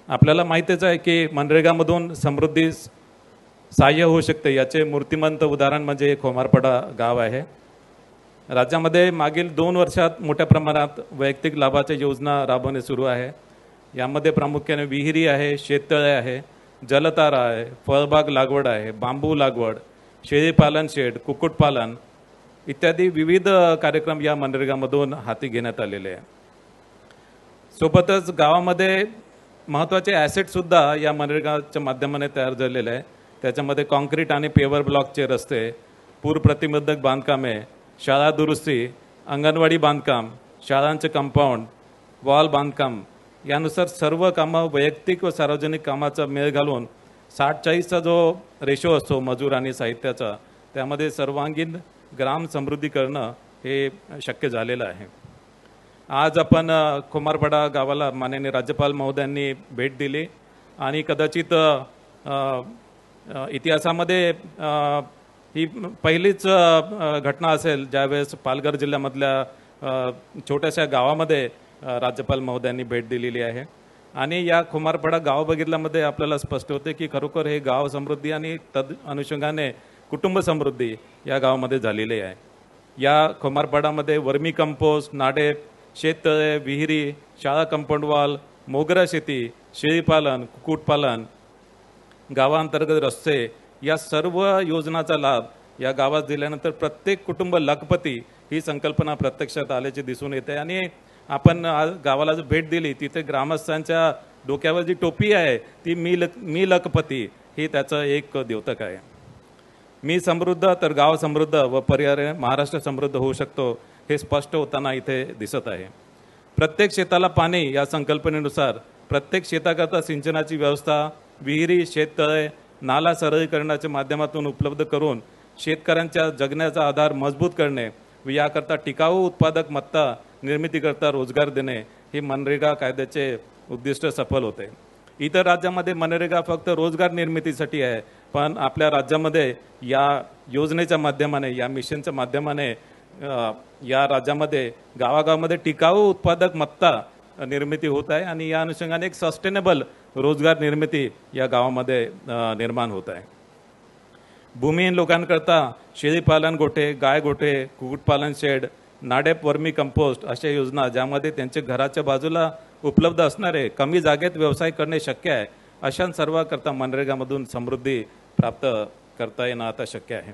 आपल्याला माहितीच आहे की मनरेगामधून समृद्धीस सहाय्य होऊ शकते. याचे मूर्तिमंत उदाहरण म्हणजे खोमारपाडा गाव आहे. राज्यामध्ये मागील 2 वर्षात मोठ्या प्रमाणात वैयक्तिक लाभाच्या योजना राबवणे सुरू आहे. यामध्ये प्रामुख्याने विहिरी आहे, शेततळे आहे, जलतारा आहे, फळबाग लागवड आहे, बांबू लागवड, शेळीपालन शेड, कुक्कुटपालन इत्यादी विविध कार्यक्रम या मनरेगामधून हाती घेण्यात आलेले आहे. सोबतच गावामध्ये महत्त्वाचे ॲसेटसुद्धा या मनरेगाच्या माध्यमाने तयार झालेले आहे. त्याच्यामध्ये कॉन्क्रीट आणि पेवर ब्लॉकचे रस्ते, पूर प्रतिबंधक बांधकामे, शाळा दुरुस्ती, अंगणवाडी बांधकाम, शाळांचे कंपाऊंड, वॉल बांधकाम यानुसार सर्व कामं वैयक्तिक व सार्वजनिक कामाचा मेळ घालून 60-40चा जो रेशो असतो मजूर आणि साहित्याचा, त्यामध्ये सर्वांगीण ग्राम समृद्धी करणं हे शक्य झालेलं आहे. आज आपण खोमारपाडा गावाला माननीय राज्यपाल महोदयांनी भेट दिली आणि कदाचित इतिहासामध्ये ही पहिलीच घटना असेल ज्यावेळेस पालघर जिल्ह्यामधल्या छोट्याशा गावामध्ये राज्यपाल महोदयांनी भेट दिलेली आहे. आणि या खोमारपाडा गाव बघितल्यामध्ये आपल्याला स्पष्ट होते की खरोखर हे गाव समृद्धी आणि तद अनुषंगाने कुटुंब समृद्धी या गावामध्ये झालेली आहे. या खोमारपाडामध्ये वर्मी कंपोस्ट, नाडेप, शेततळे, विहिरी, शाळा कंपाऊंड वॉल, मोगरा शेती, शेळीपालन, कुक्कुटपालन, गावांतर्गत रस्ते या सर्व योजनाचा लाभ या गावात दिल्यानंतर प्रत्येक कुटुंब लखपती ही संकल्पना प्रत्यक्षात आल्याचे दिसून येते. आणि आपण आज गावाला जो भेट दिली तिथे ग्रामस्थांच्या डोक्यावर जी टोपी आहे ती मी लखपती ही त्याचं एक द्योतक आहे. मी समृद्ध तर गाव समृद्ध व पर्याय महाराष्ट्र समृद्ध होऊ शकतो हे स्पष्ट होताना इथे दिसत आहे. प्रत्येक शेताला पाणी या संकल्पनेनुसार प्रत्येक शेताकरता सिंचनाची व्यवस्था, विहिरी, शेततळे, नाला सरळीकरणाच्या माध्यमातून उपलब्ध करून शेतकऱ्यांच्या जगण्याचा आधार मजबूत करणे व याकरता टिकाऊ उत्पादक मत्ता निर्मितीकरता रोजगार देणे हे मनरेगा कायद्याचे उद्दिष्ट सफल होते. इतर राज्यामध्ये मनरेगा फक्त रोजगार निर्मितीसाठी आहे, पण आपल्या राज्यामध्ये या योजनेच्या माध्यमाने, या मिशनच्या माध्यमाने या राज्यामध्ये गावागावामध्ये टिकाऊ उत्पादक मत्ता निर्मिती होत आहे आणि या अनुषंगाने एक सस्टेनेबल रोजगार निर्मिती या गावामध्ये निर्माण होत आहे. भूमिहीन लोकांकरता शेळीपालन गोठे, गाय गोठे, कुक्कुटपालन शेड, नाडेप वर्मी कंपोस्ट अशा योजना, ज्यामध्ये त्यांच्या घराच्या बाजूला उपलब्ध असणारे कमी जागेत व्यवसाय करणे शक्य आहे, अशा सर्वांकरता मनरेगामधून समृद्धी प्राप्त करता येणं आता शक्य आहे.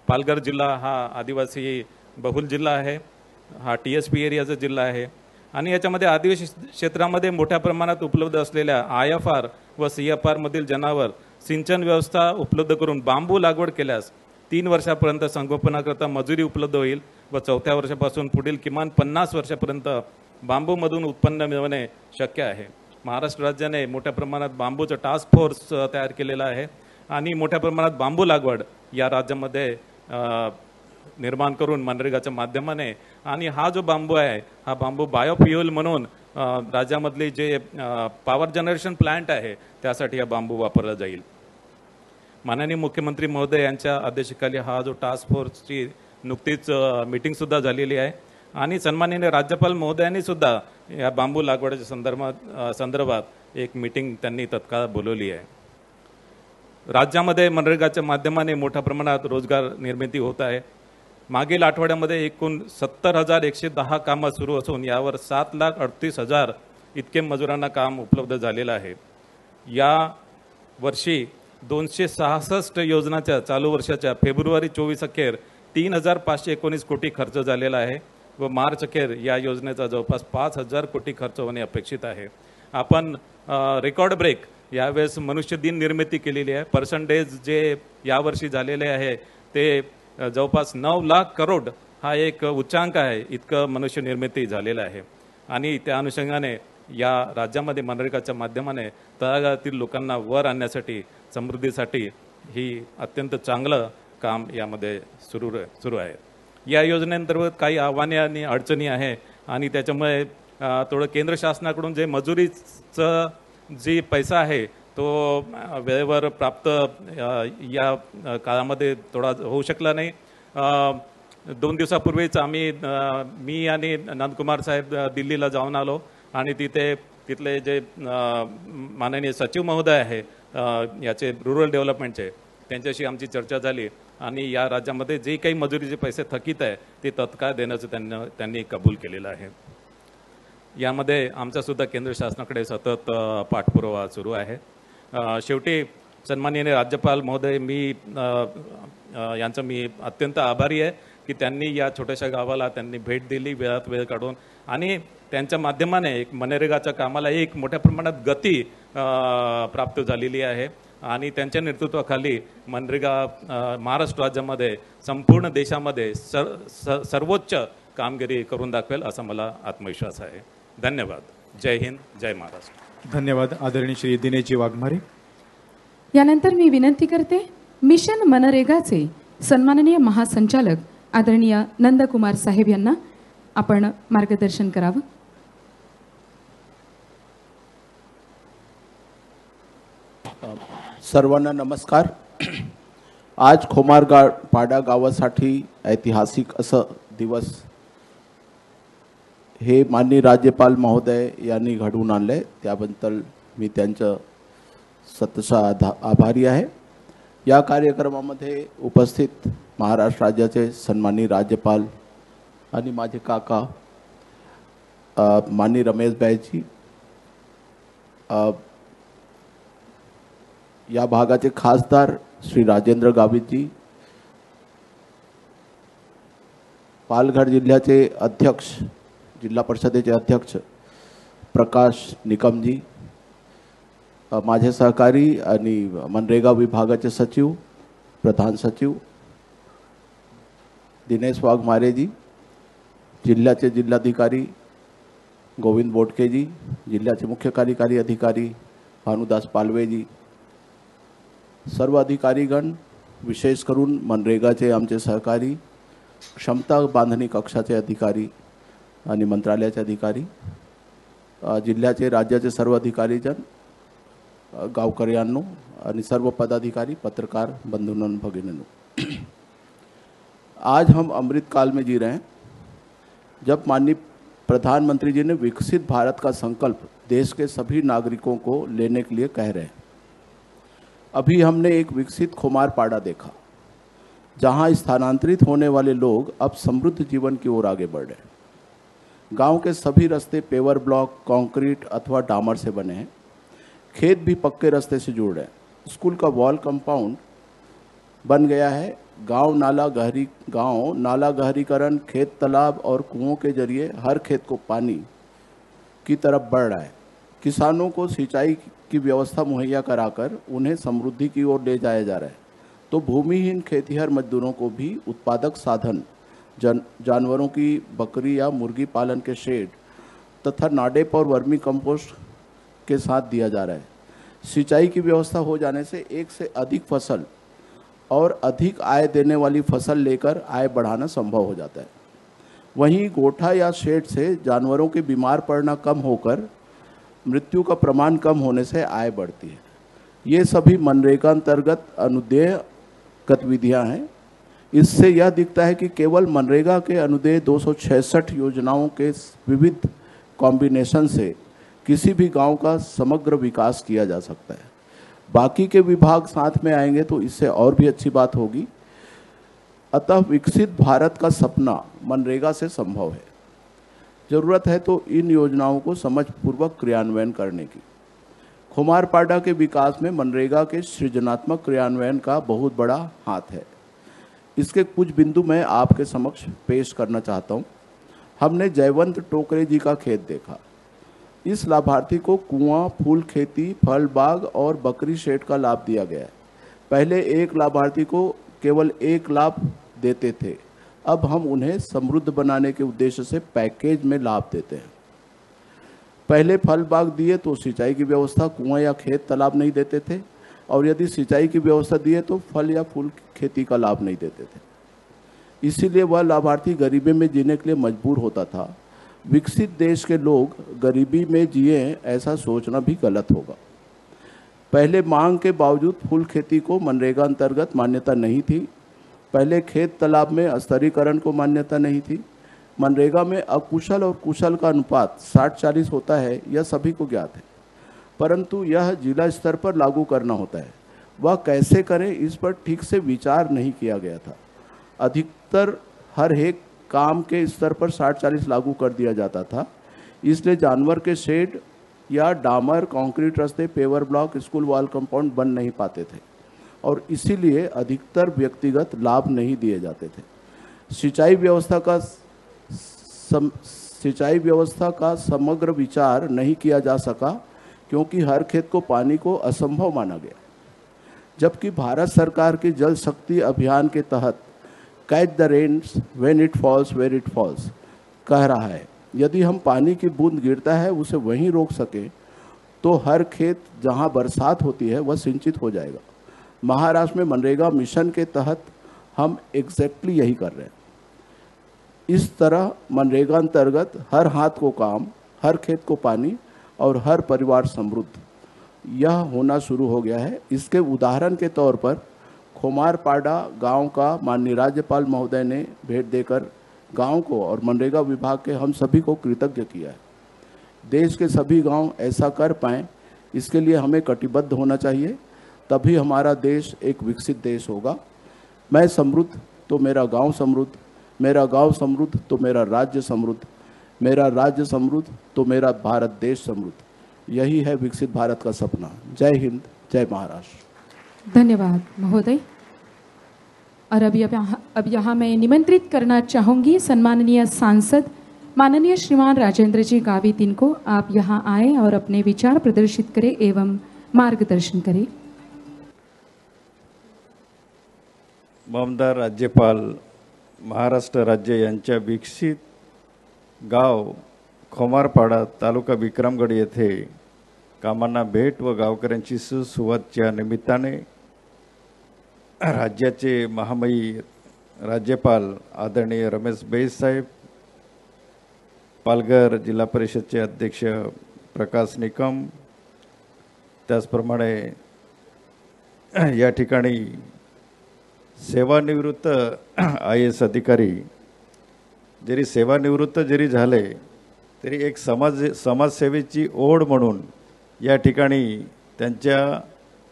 पालघर जिल्हा हा आदिवासी बहुल जिल्हा आहे, हा TSP एरियाचा जिल्हा आहे आणि याच्यामध्ये आदिवासी क्षेत्रामध्ये मोठ्या प्रमाणात उपलब्ध असलेल्या IFR व CFR मधील जनावर सिंचन व्यवस्था उपलब्ध करून बांबू लागवड केल्यास 3 वर्षापर्यंत संगोपनाकरता मजुरी उपलब्ध होईल व 4थ्या वर्षापासून पुढील किमान 50 वर्षापर्यंत बांबूमधून उत्पन्न मिळवणे शक्य आहे. महाराष्ट्र राज्याने मोठ्या प्रमाणात बांबूचं टास्क फोर्स तयार केलेला आहे आणि मोठ्या प्रमाणात बांबू लागवड या राज्यामध्ये निर्माण करून मनरेगाच्या माध्यमाने, आणि हा जो बांबू आहे हा बांबू बायोफ्युएल म्हणून राज्यामधले जे पॉवर जनरेशन प्लांट आहे त्यासाठी हा बांबू वापरला जाईल. माननीय मुख्यमंत्री महोदय यांच्या आदेशाखाली हा जो टास्क फोर्सची नुकतीच मीटिंगसुद्धा झालेली आहे आणि सन्माननीय राज्यपाल महोदयांनी सुद्धा या बांबू लागवडीच्या संदर्भात एक मीटिंग त्यांनी तत्काळ बोलवली आहे. राज्यामध्ये मनरेगाच्या माध्यमाने मोठ्या प्रमाणात रोजगार निर्मिती होत आहे. मागील आठवड्यामध्ये एकूण 70,110 कामं सुरू असून यावर 7,38,000 इतके मजुरांना काम उपलब्ध झालेलं आहे. या वर्षी 266 योजनाच्या चालू वर्षाच्या फेब्रुवारी 24 अखेर 3,519 कोटी खर्च झालेला आहे व मार्च अखेर या योजनेचा जवळपास 5,000 कोटी खर्च होणे अपेक्षित आहे. आपण रेकॉर्ड ब्रेक यावेळेस मनुष्य दिन निर्मिती केलेली आहे. पर्सेंटेज जे यावर्षी झालेले आहे ते जवळपास 9 लाख करोड हा एक उच्चांक आहे, इतकं मनुष्य निर्मिती झालेलं आहे आणि त्या अनुषंगाने या राज्यामध्ये मनरेगाच्या माध्यमाने तळागाळातील लोकांना वर आणण्यासाठी, समृद्धीसाठी ही अत्यंत चांगलं काम यामध्ये सुरू आहे. या योजनेअंतर्गत काही आव्हाने आणि अडचणी आहे आणि त्याच्यामुळे थोडं केंद्र शासनाकडून जे मजुरीचं जी पैसा आहे तो वेळेवर प्राप्त या काळामध्ये थोडा होऊ शकला नाही. 2 दिवसापूर्वीच मी आणि नंदकुमार साहेब दिल्लीला जाऊन आलो आणि तिथले जे माननीय सचिव महोदय आहे याचे रुरल डेव्हलपमेंटचे, त्यांच्याशी आमची चर्चा झाली आणि या राज्यामध्ये जे काही मजुरीचे पैसे थकीत आहे ते तत्काळ देण्याचं त्यांनी कबूल केलेलं आहे. यामध्ये आमचासुद्धा केंद्र शासनाकडे सतत पाठपुरावा सुरू आहे. शेवटी सन्माननीय राज्यपाल महोदय यांचा मी अत्यंत आभारी आहे की त्यांनी या छोट्याशा गावाला त्यांनी भेट दिली वेळात वेळ काढून आणि त्यांच्या माध्यमाने एक मनरेगाच्या कामाला एक मोठ्या प्रमाणात गती प्राप्त झालेली आहे आणि त्यांच्या नेतृत्वाखाली मनरेगा महाराष्ट्र राज्यामध्ये संपूर्ण देशामध्ये सर्वोच्च कामगिरी करून दाखवेल असा मला आत्मविश्वास आहे. धन्यवाद. जय हिंद, जय महाराष्ट्र. धन्यवाद आदरणीय श्री दिनेशजी वाघमारे. यानंतर मी विनंती करते मिशन मनरेगाचे सन्माननीय महासंचालक आदरणीय नंदकुमार साहेब यांना आपण मार्गदर्शन करावं. सर्वांना नमस्कार. आज खोमारपाडा गावासाठी ऐतिहासिक असं दिवस हे माननीय राज्यपाल महोदय यांनी घडवून आणले, त्याबद्दल मी त्यांचं सतत आभारी आहे. या कार्यक्रमामध्ये उपस्थित महाराष्ट्र राज्याचे सन्माननीय राज्यपाल आणि माझे काका माननीय रमेशभाईजी, या भागाचे खासदार श्री राजेंद्र गावितजी, पालघर जिल्ह्याचे अध्यक्ष, जिल्हा परिषदेचे अध्यक्ष प्रकाश निकमजी, माझे सहकारी आणि मनरेगा विभागाचे सचिव, प्रधान सचिव दिनेश वाघमारेजी, जिल्ह्याचे जिल्हाधिकारी गोविंद बोटकेजी, जिल्ह्याचे मुख्य कार्यकारी अधिकारी भानुदास पालवेजी, सर्व अधिकारीगण, विशेष करून मनरेगाचे आमचे सहकारी, क्षमता बांधणी कक्षाचे अधिकारी आणि मंत्रालयाचे अधिकारी, जिल्ह्याचे राज्याचे सर्व अधिकारीजन, गावकऱ्यांनो आणि सर्व पदाधिकारी, पत्रकार बंधुओं भगिनीनों, आज हम अमृत काल में जी रहे हैं जब माननीय प्रधानमंत्री जी ने विकसित भारत का संकल्प देश के सभी नागरिकों को लेने के लिए कह रहे हैं। अभी हमने एक विकसित खोमारपाड़ा देखा जहां स्थानांतरित होने वाले लोग अब समृद्ध जीवन की ओर आगे बढ़ रहे हैं। गांव के सभी रास्ते पेवर ब्लॉक, कंक्रीट अथवा डामर से बने हैं। खेत भी पक्के रास्ते से जुड़ रहे हैं। स्कूल का वॉल कंपाउंड बन गया है। गांव नाला गहरीकरण, खेत तालाब और कुओं के जरिए हर खेत को पानी की तरफ बढ़ रहा है। किसानों को सिंचाई की व्यवस्था मुहैया कराकर उन्हें समृद्धि की ओर ले जाया जा रहा है, तो भूमिहीन खेतिहर मजदूरों को भी उत्पादक साधन, जानवरों की बकरी या मुर्गी पालन के शेड तथा नाडेप और वर्मी कंपोस्ट के साथ दिया जा रहा है। सिंचाई की व्यवस्था हो जाने से एक से अधिक फसल और अधिक आय देने वाली फसल लेकर आय बढ़ाना संभव हो जाता है। वहीं गोठा या शेड से जानवरों के बीमार पड़ना कम होकर मृत्यु का प्रमाण कम होने से आय बढ़ती है। ये सभी मनरेगा अंतर्गत अनुदेय गतिविधियां हैं। इससे यह दिखता है कि केवल मनरेगा के अनुदेय 266 योजनाओं के विविध कॉम्बिनेशन से किसी भी गांव का समग्र विकास किया जा सकता है। बाकी के विभाग साथ में आएंगे तो इससे और भी अच्छी बात होगी। अतः विकसित भारत का सपना मनरेगा से संभव है। जरूरत है तो इन योजनाओं को समझपूर्वक क्रियान्वयन करने की। खोमारपाड़ा के विकास में मनरेगा के सृजनात्मक क्रियान्वयन का बहुत बड़ा हाथ है। इसके कुछ बिंदु मैं आपके समक्ष पेश करना चाहता हूँ। हमने जयवंत टोकरे जी का खेत देखा। इस लाभार्थी को कुआं, फूल खेती, फल बाग और बकरी शेड का लाभ दिया गया है। पहले एक लाभार्थी को केवल एक लाभ देते थे, अब हम उन्हें समृद्ध बनाने के उद्देश्य से पैकेज में लाभ देते हैं। पहले फल बाग दिए तो सिंचाई की व्यवस्था, कुआं या खेत तालाब नहीं देते थे, और यदि सिंचाई की व्यवस्था दिए तो फल या फूल खेती का लाभ नहीं देते थे। इसीलिए वह लाभार्थी गरीबी में जीने के लिए मजबूर होता था। विकसित देश के लोग गरीबी में जिए, ऐसा सोचना भी गलत होगा। पहले मांग के बावजूद फूल खेती को मनरेगा अंतर्गत मान्यता नहीं थी। पहले खेत तालाब में स्तरीकरण को मान्यता नहीं थी। मनरेगा में अकुशल और कुशल का अनुपात 60-40 होता है, यह सभी को ज्ञात है, परंतु यह जिला स्तर पर लागू करना होता है। वह कैसे करें, इस पर ठीक से विचार नहीं किया गया था। अधिकतर हर एक काम के स्तर पर 60-40 लागू कर दिया जाता था। इसलिए जानवर के शेड या डामर, कंक्रीट रास्ते, paver block, school wall compound बन नहीं पाते थे और इसीलिए अधिकतर व्यक्तिगत लाभ नहीं दिए जाते थे। सिंचाई व्यवस्था का समग्र विचार नहीं किया जा सका क्योंकि हर खेत को पानी को असंभव माना गया। जबकि भारत सरकार के जल शक्ति अभियान के तहत catch the rains when it falls where it falls कह रहा है, यदि हम पानी की बूंद गिरता है उसे वहीं रोक सके तो हर खेत जहां बरसात होती है वह सिंचित हो जाएगा। महाराष्ट्र में मनरेगा मिशन के तहत हम एग्जैक्टली यही कर रहे हैं। इस तरह मनरेगा अंतर्गत हर हाथ को काम, हर खेत को पानी और हर परिवार समृद्ध, यह होना शुरू हो गया है। इसके उदाहरण के तौर पर खोमारपाड़ा गांव का माननीय राज्यपाल महोदय ने भेंट देकर गांव को और मनरेगा विभाग के हम सभी को कृतज्ञ किया है। देश के सभी गांव ऐसा कर पाएँ, इसके लिए हमें कटिबद्ध होना चाहिए, तभी हमारा देश एक विकसित देश होगा। मैं समृद्ध तो मेरा गांव समृद्ध, मेरा गांव समृद्ध तो मेरा राज्य समृद्ध, मेरा राज्य समृद्ध तो मेरा भारत देश समृद्ध। यही है विकसित भारत का सपना। जय हिंद, जय महाराष्ट्र। धन्यवाद महोदय। और अब यहाँ मैं निमंत्रित करना चाहूँगी सम्माननीय सांसद माननीय श्रीमान राजेंद्र जी गावित, इनको आप यहाँ आए और अपने विचार प्रदर्शित करें एवं मार्गदर्शन करें। मामदार राज्यपाल महाराष्ट्र राज्य यांच्या विकसित गाव खोमारपाडा तालुका विक्रमगड येथे कामांना भेट व गावकऱ्यांची सुसंवादच्या निमित्ताने राज्याचे महामहिम राज्यपाल आदरणीय रमेश बैस साहेब, पालघर जिल्हा परिषदचे अध्यक्ष प्रकाश निकम, त्याचप्रमाणे या ठिकाणी सेवानिवृत्त IAS अधिकारी जरी सेवानिवृत्त जरी झाले तरी एक समाजसेवेची ओढ म्हणून या ठिकाणी त्यांच्या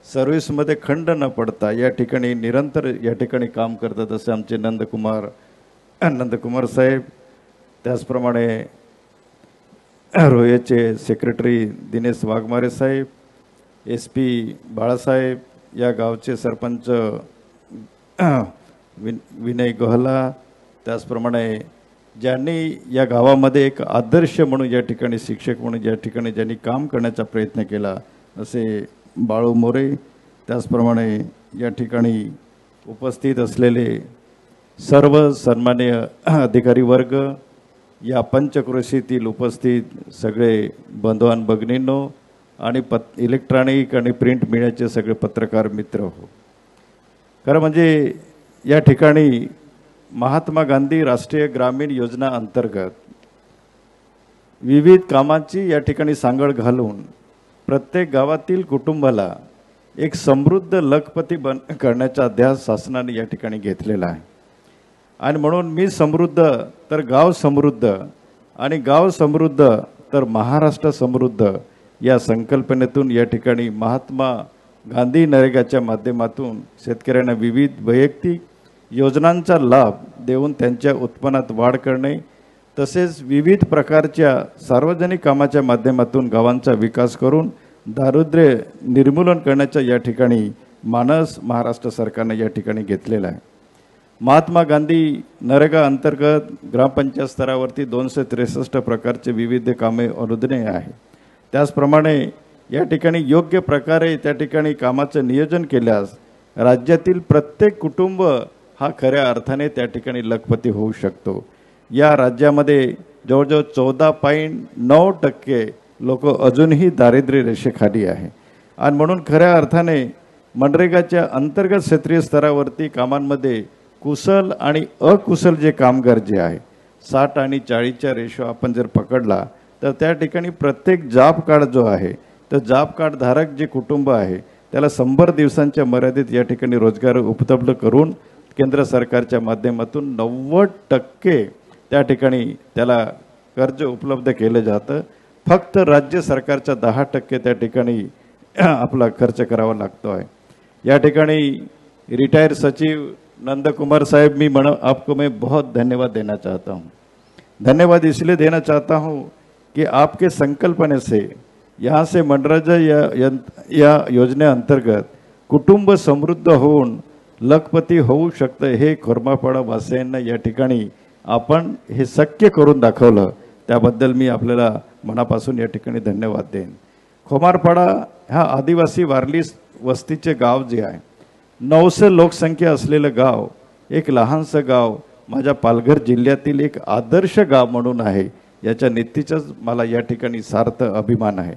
सर्व्हिसमध्ये खंड न पडता या ठिकाणी निरंतर या ठिकाणी काम करतात. असे आमचे नंदकुमार साहेब, त्याचप्रमाणे रोह्याचे सेक्रेटरी दिनेश वाघमारे साहेब, SP बाळासाहेब, या गावचे सरपंच विनय गोहला, त्याचप्रमाणे ज्यांनी या गावामध्ये एक आदर्श म्हणून या ठिकाणी शिक्षक म्हणून या ठिकाणी ज्यांनी काम करण्याचा प्रयत्न केला असे बाळू मोरे, त्याचप्रमाणे या ठिकाणी उपस्थित असलेले सर्व सन्माननीय अधिकारी वर्ग, या पंचक्रोशीतील उपस्थित सगळे बंधुवान भगिनींनो आणि इलेक्ट्रॉनिक आणि प्रिंट मीडियाचे सगळे पत्रकार मित्र हो. खरं म्हणजे या ठिकाणी महात्मा गांधी राष्ट्रीय ग्रामीण योजना अंतर्गत विविध कामांची या ठिकाणी सांगड घालून प्रत्येक गावातील कुटुंबाला एक समृद्ध लखपती करण्याचा ध्यास शासनाने या ठिकाणी घेतलेला आहे. आणि म्हणून मी समृद्ध तर गाव समृद्ध आणि गाव समृद्ध तर महाराष्ट्र समृद्ध या संकल्पनेतून या ठिकाणी महात्मा गांधी नरेगाच्या माध्यमातून शेतकऱ्यांना विविध वैयक्तिक योजनांचा लाभ देऊन त्यांच्या उत्पन्नात वाढ करणे, तसेच विविध प्रकारच्या सार्वजनिक कामाच्या माध्यमातून गावांचा विकास करून दारिद्र्य निर्मूलन करण्याचा या ठिकाणी मानस महाराष्ट्र सरकारने या ठिकाणी घेतलेला आहे. महात्मा गांधी नरेगा अंतर्गत ग्रामपंचायत स्तरावरती 263 प्रकारचे विविध कामे अनुदाने आहे. त्याचप्रमाणे या ठिकाणी योग्य प्रकारे त्या ठिकाणी कामाचं नियोजन केल्यास राज्यातील प्रत्येक कुटुंब हा खऱ्या अर्थाने त्या ठिकाणी लखपती होऊ शकतो. या राज्यामध्ये जवळजवळ 14.9% लोक अजूनही दारिद्र्य रेषेखाली आहे. आणि म्हणून खऱ्या अर्थाने मनरेगाच्या अंतर्गत क्षेत्रीय स्तरावरती कामांमध्ये कुशल आणि अकुशल जे कामगार जे आहे 60 आणि 40च्या रेशो आपण जर पकडला तर त्या ठिकाणी प्रत्येक जॉब कार्ड जो आहे तर जॉब कार्ड धारक जे कुटुंब आहे त्याला 100 दिवसांच्या मर्यादित या ठिकाणी रोजगार उपलब्ध करून केंद्र सरकारच्या माध्यमातून 90% त्या ठिकाणी त्याला कर्ज उपलब्ध केलं जातं. फक्त राज्य सरकारच्या 10% त्या ठिकाणी आपला खर्च करावा लागतो आहे. या ठिकाणी रिटायर सचिव नंदकुमार साहब आपको मैं बहुत धन्यवाद देना चाहता हूँ. धन्यवाद इसलिए देना चाहता हूँ कि आपके संकल्पने से यहाँ से मनरेगा या योजने अंतर्गत कुटुंब समृद्ध होऊन लखपती होऊ शकतं हे खोमारपाडा वासियांना या ठिकाणी आपण हे शक्य करून दाखवलं. त्याबद्दल मी आपल्याला मनापासून या ठिकाणी धन्यवाद देईन. खोमारपाडा हा आदिवासी वारली वस्तीचे गाव जे आहे 900 लोकसंख्या असलेलं गाव, एक लहानसं गाव माझ्या पालघर जिल्ह्यातील एक आदर्श गाव म्हणून आहे. याच्या नीतीचाच मला या ठिकाणी सार्थ अभिमान आहे.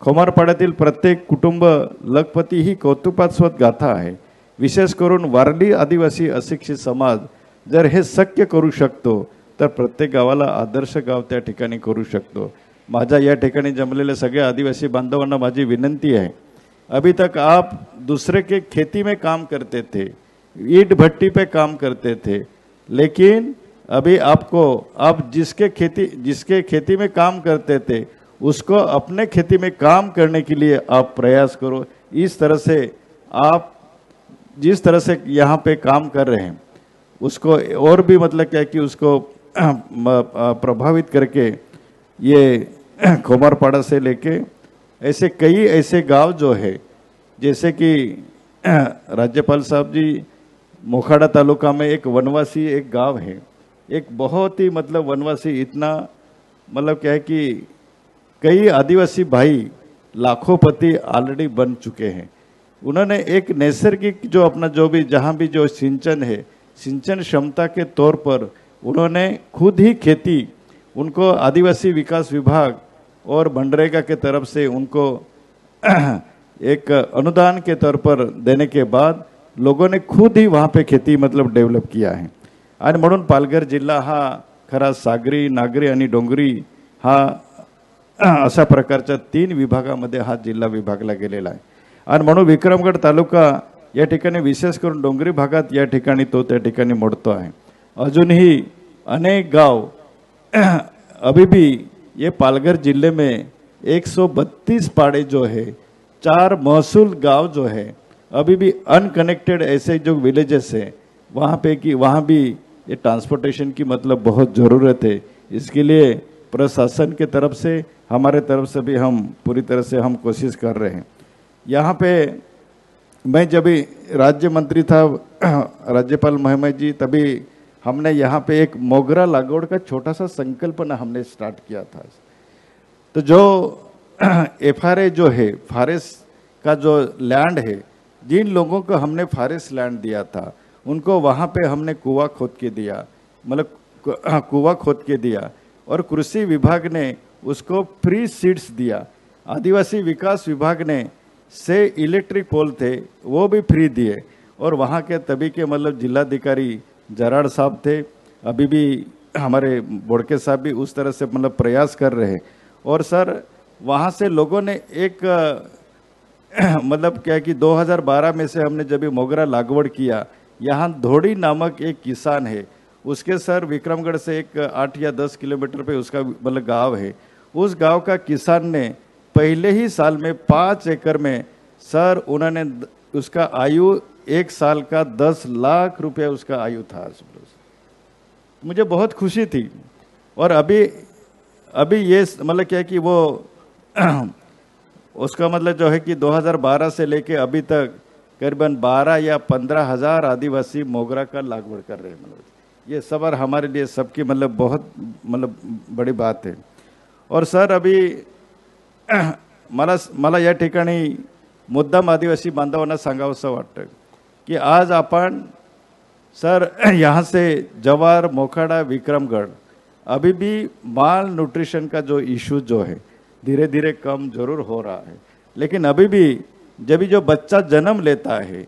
खोमारपाड्यातील प्रत्येक कुटुंब लखपती ही कौतुकास्पद गाथा आहे. विशेष करून वारली आदिवासी अशिक्षित समाज जर हे शक्य करू शकतो तर प्रत्येक गावाला आदर्श गाव त्या ठिकाणी करू शकतो. माझ्या या ठिकाणी जमलेले सगळे आदिवासी बांधवांना माझी विनंती है, अभी तक आप दूसरे के खेती में काम करते थे, ईंट भट्टी पे काम करते थे, लेकिन अभी आप जिसके खेती में काम करते थे उसको अपने खेती में काम करने के लिए आप प्रयास करो. इस तरह से आप जिस तरह से यहाँ पे काम कर रहे हैं उसको और भी मतलब क्या कि उसको प्रभावित करके ये खोमारपाड़ा से लेके ऐसे कई ऐसे गांव जो है, जैसे कि राज्यपाल साहब जी मोखाड़ा तालुका में एक वनवासी एक गांव है, एक बहुत ही मतलब वनवासी इतना मतलब क्या है कि कई आदिवासी भाई लाखोंपति ऑलरेडी बन चुके हैं. उन्होंने एक नैसर्गिक जो अपना जो भी जहाँ भी जो सिंचन है, सिंचन क्षमता के तौर पर उन्होंने खुद ही खेती, उनको आदिवासी विकास विभाग और मनरेगा के तरफ से उनको एक अनुदान के तौर पर देने के बाद लोगों ने खुद ही वहाँ पे खेती मतलब डेव्हलप किया है. आणि म्हणून पालघर जिल्हा हा खरा सागरी, नागरी आणि डोंगरी हा अशा प्रकारच्या 3 विभागामध्ये हा जिल्हा विभागला गेलेला आहे. आणि म्हणून विक्रमगड तालुका या ठिकाणी विशेष करून डोंगरी भागात या ठिकाणी तो त्या ठिकाणी मोडतो आहे. अजूनही अनेक गांव अभी भी ये पालघर जिले में 132 पाड़े जो है, 4 महसूल गांव जो है, अभी भी अनकनेक्टेड ऐसे जो विलेजेस है वहाँ पे कि वहाँ भी ये ट्रांसपोर्टेशन की मतलब बहुत ज़रूरत है. इसके लिए प्रशासन के तरफ से हमारे तरफ से भी हम पूरी तरह से हम कोशिश कर रहे हैं. यहाँ पे मैं जब राज्य मंत्री था राज्यपाल महोदय जी, तभी हमने यहाँ पे एक मोगरा लागवड़ का छोटा सा संकल्पना हमने स्टार्ट किया था. तो जो FRA जो है, फॉरेस्ट का जो लैंड है, जिन लोगों को हमने फॉरेस्ट लैंड दिया था उनको वहाँ पे हमने कुआं खोद के दिया, मतलब कुआं खोद के दिया, और कृषि विभाग ने उसको फ्री सीड्स दिया. आदिवासी विकास विभाग ने से इलेक्ट्रिक पोल थे वो भी फ्री दिए, और वहाँ के तभी के मतलब जिलाधिकारी जराड़ साहब थे, अभी भी हमारे बोड़के साहब भी उस तरह से मतलब प्रयास कर रहे हैं. और सर वहाँ से लोगों ने एक मतलब क्या कि 2012 में से हमने जब मोगरा लागवड़ किया, यहाँ धोड़ी नामक एक किसान है, उसके सर विक्रमगढ़ से एक 8 या 10 किलोमीटर पे उसका मतलब गांव है. उस गांव का किसान ने पहले ही साल में 5 एकड़ में सर उन्होंने उसका आयु 1 साल का 10 लाख रुपया उसका आयु था. मुझे बहुत खुशी थी. और अभी ये मतलब क्या कि वो उसका मतलब जो है कि 2012 से लेके अभी तक करीबन 12 या 15 हज़ार आदिवासी मोगरा का लागवड़ कर रहे हैं. मतलब ये सब हमारे लिए सबकी मतलब बहुत मतलब बड़ी बात है. और सर अभी मला या ठिकाणी मुद्दाम आदिवासी बांधवांना सांगावंसं वाटतं की आज आपण सर यहाँ से जवार, मोखाड़ा, विक्रमगढ़ अभी भी माल न्यूट्रिशन का जो इशू जो है धीरे धीरे कम जरूर हो रहा है. लेकिन अभी भी जब जो बच्चा जन्म लेता है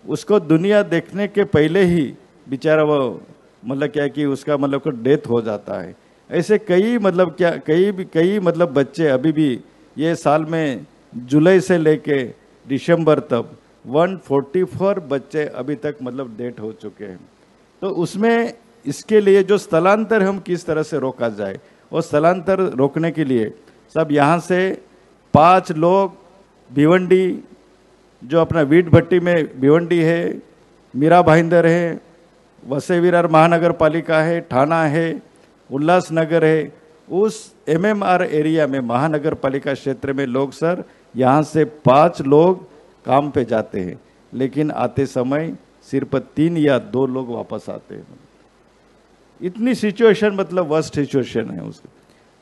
उसको दुनिया देखने के पहले ही बेचारा वो मतलब क्या कि उसका मतलब को डेथ हो जाता है. ऐसे कई मतलब क्या कई मतलब बच्चे अभी भी ये साल में जुलाई से लेके दिसंबर तक 144 बच्चे अभी तक मतलब डेथ हो चुके हैं. तो उसमें इसके लिए जो स्थलांतर हम किस तरह से रोका जाए, और स्थलांतर रोकने के लिए सब यहाँ से 5 लोग भिवंडी, जो अपना वीट भट्टी में भिवंडी है, मीरा भाईंदर है, वसई विरार महानगर पालिका है, ठाणा है, उल्लासनगर है, उस MMR एरिया में महानगर पालिका क्षेत्र में लोग सर यहाँ से 5 लोग काम पे जाते हैं, लेकिन आते समय सिर्फ 3 या 2 लोग वापस आते हैं. इतनी सिचुएशन मतलब वर्स्ट सिचुएशन है उसकी.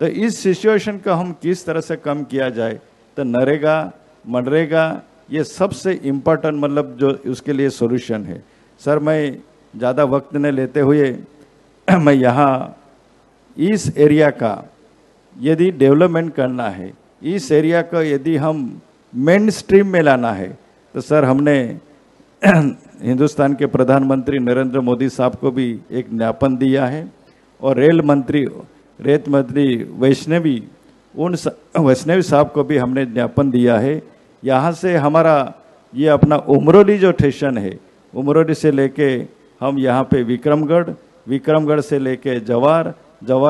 तो इस सिचुएशन का हम किस तरह से कम किया जाए, तो नरेगा, मनरेगा ये सबसे इम्पोर्टेंट मतलब जो उसके लिए सॉल्यूशन है. सर मैं ज़्यादा वक्त न लेते हुए मैं यहाँ इस एरिया का यदि डेवलपमेंट करना है, इस एरिया का यदि हम मेन स्ट्रीम में लाना है, तो सर हमने हिंदुस्तान के प्रधानमंत्री नरेंद्र मोदी साहब को भी एक ज्ञापन दिया है, और रेल मंत्री वैष्णवी साहब को भी हमने ज्ञापन दिया है. यहाँ से हमारा ये अपना उमरोली जो स्टेशन है, उमरोली से लेके हम यहाँ पे विक्रमगढ़ से लेके जवार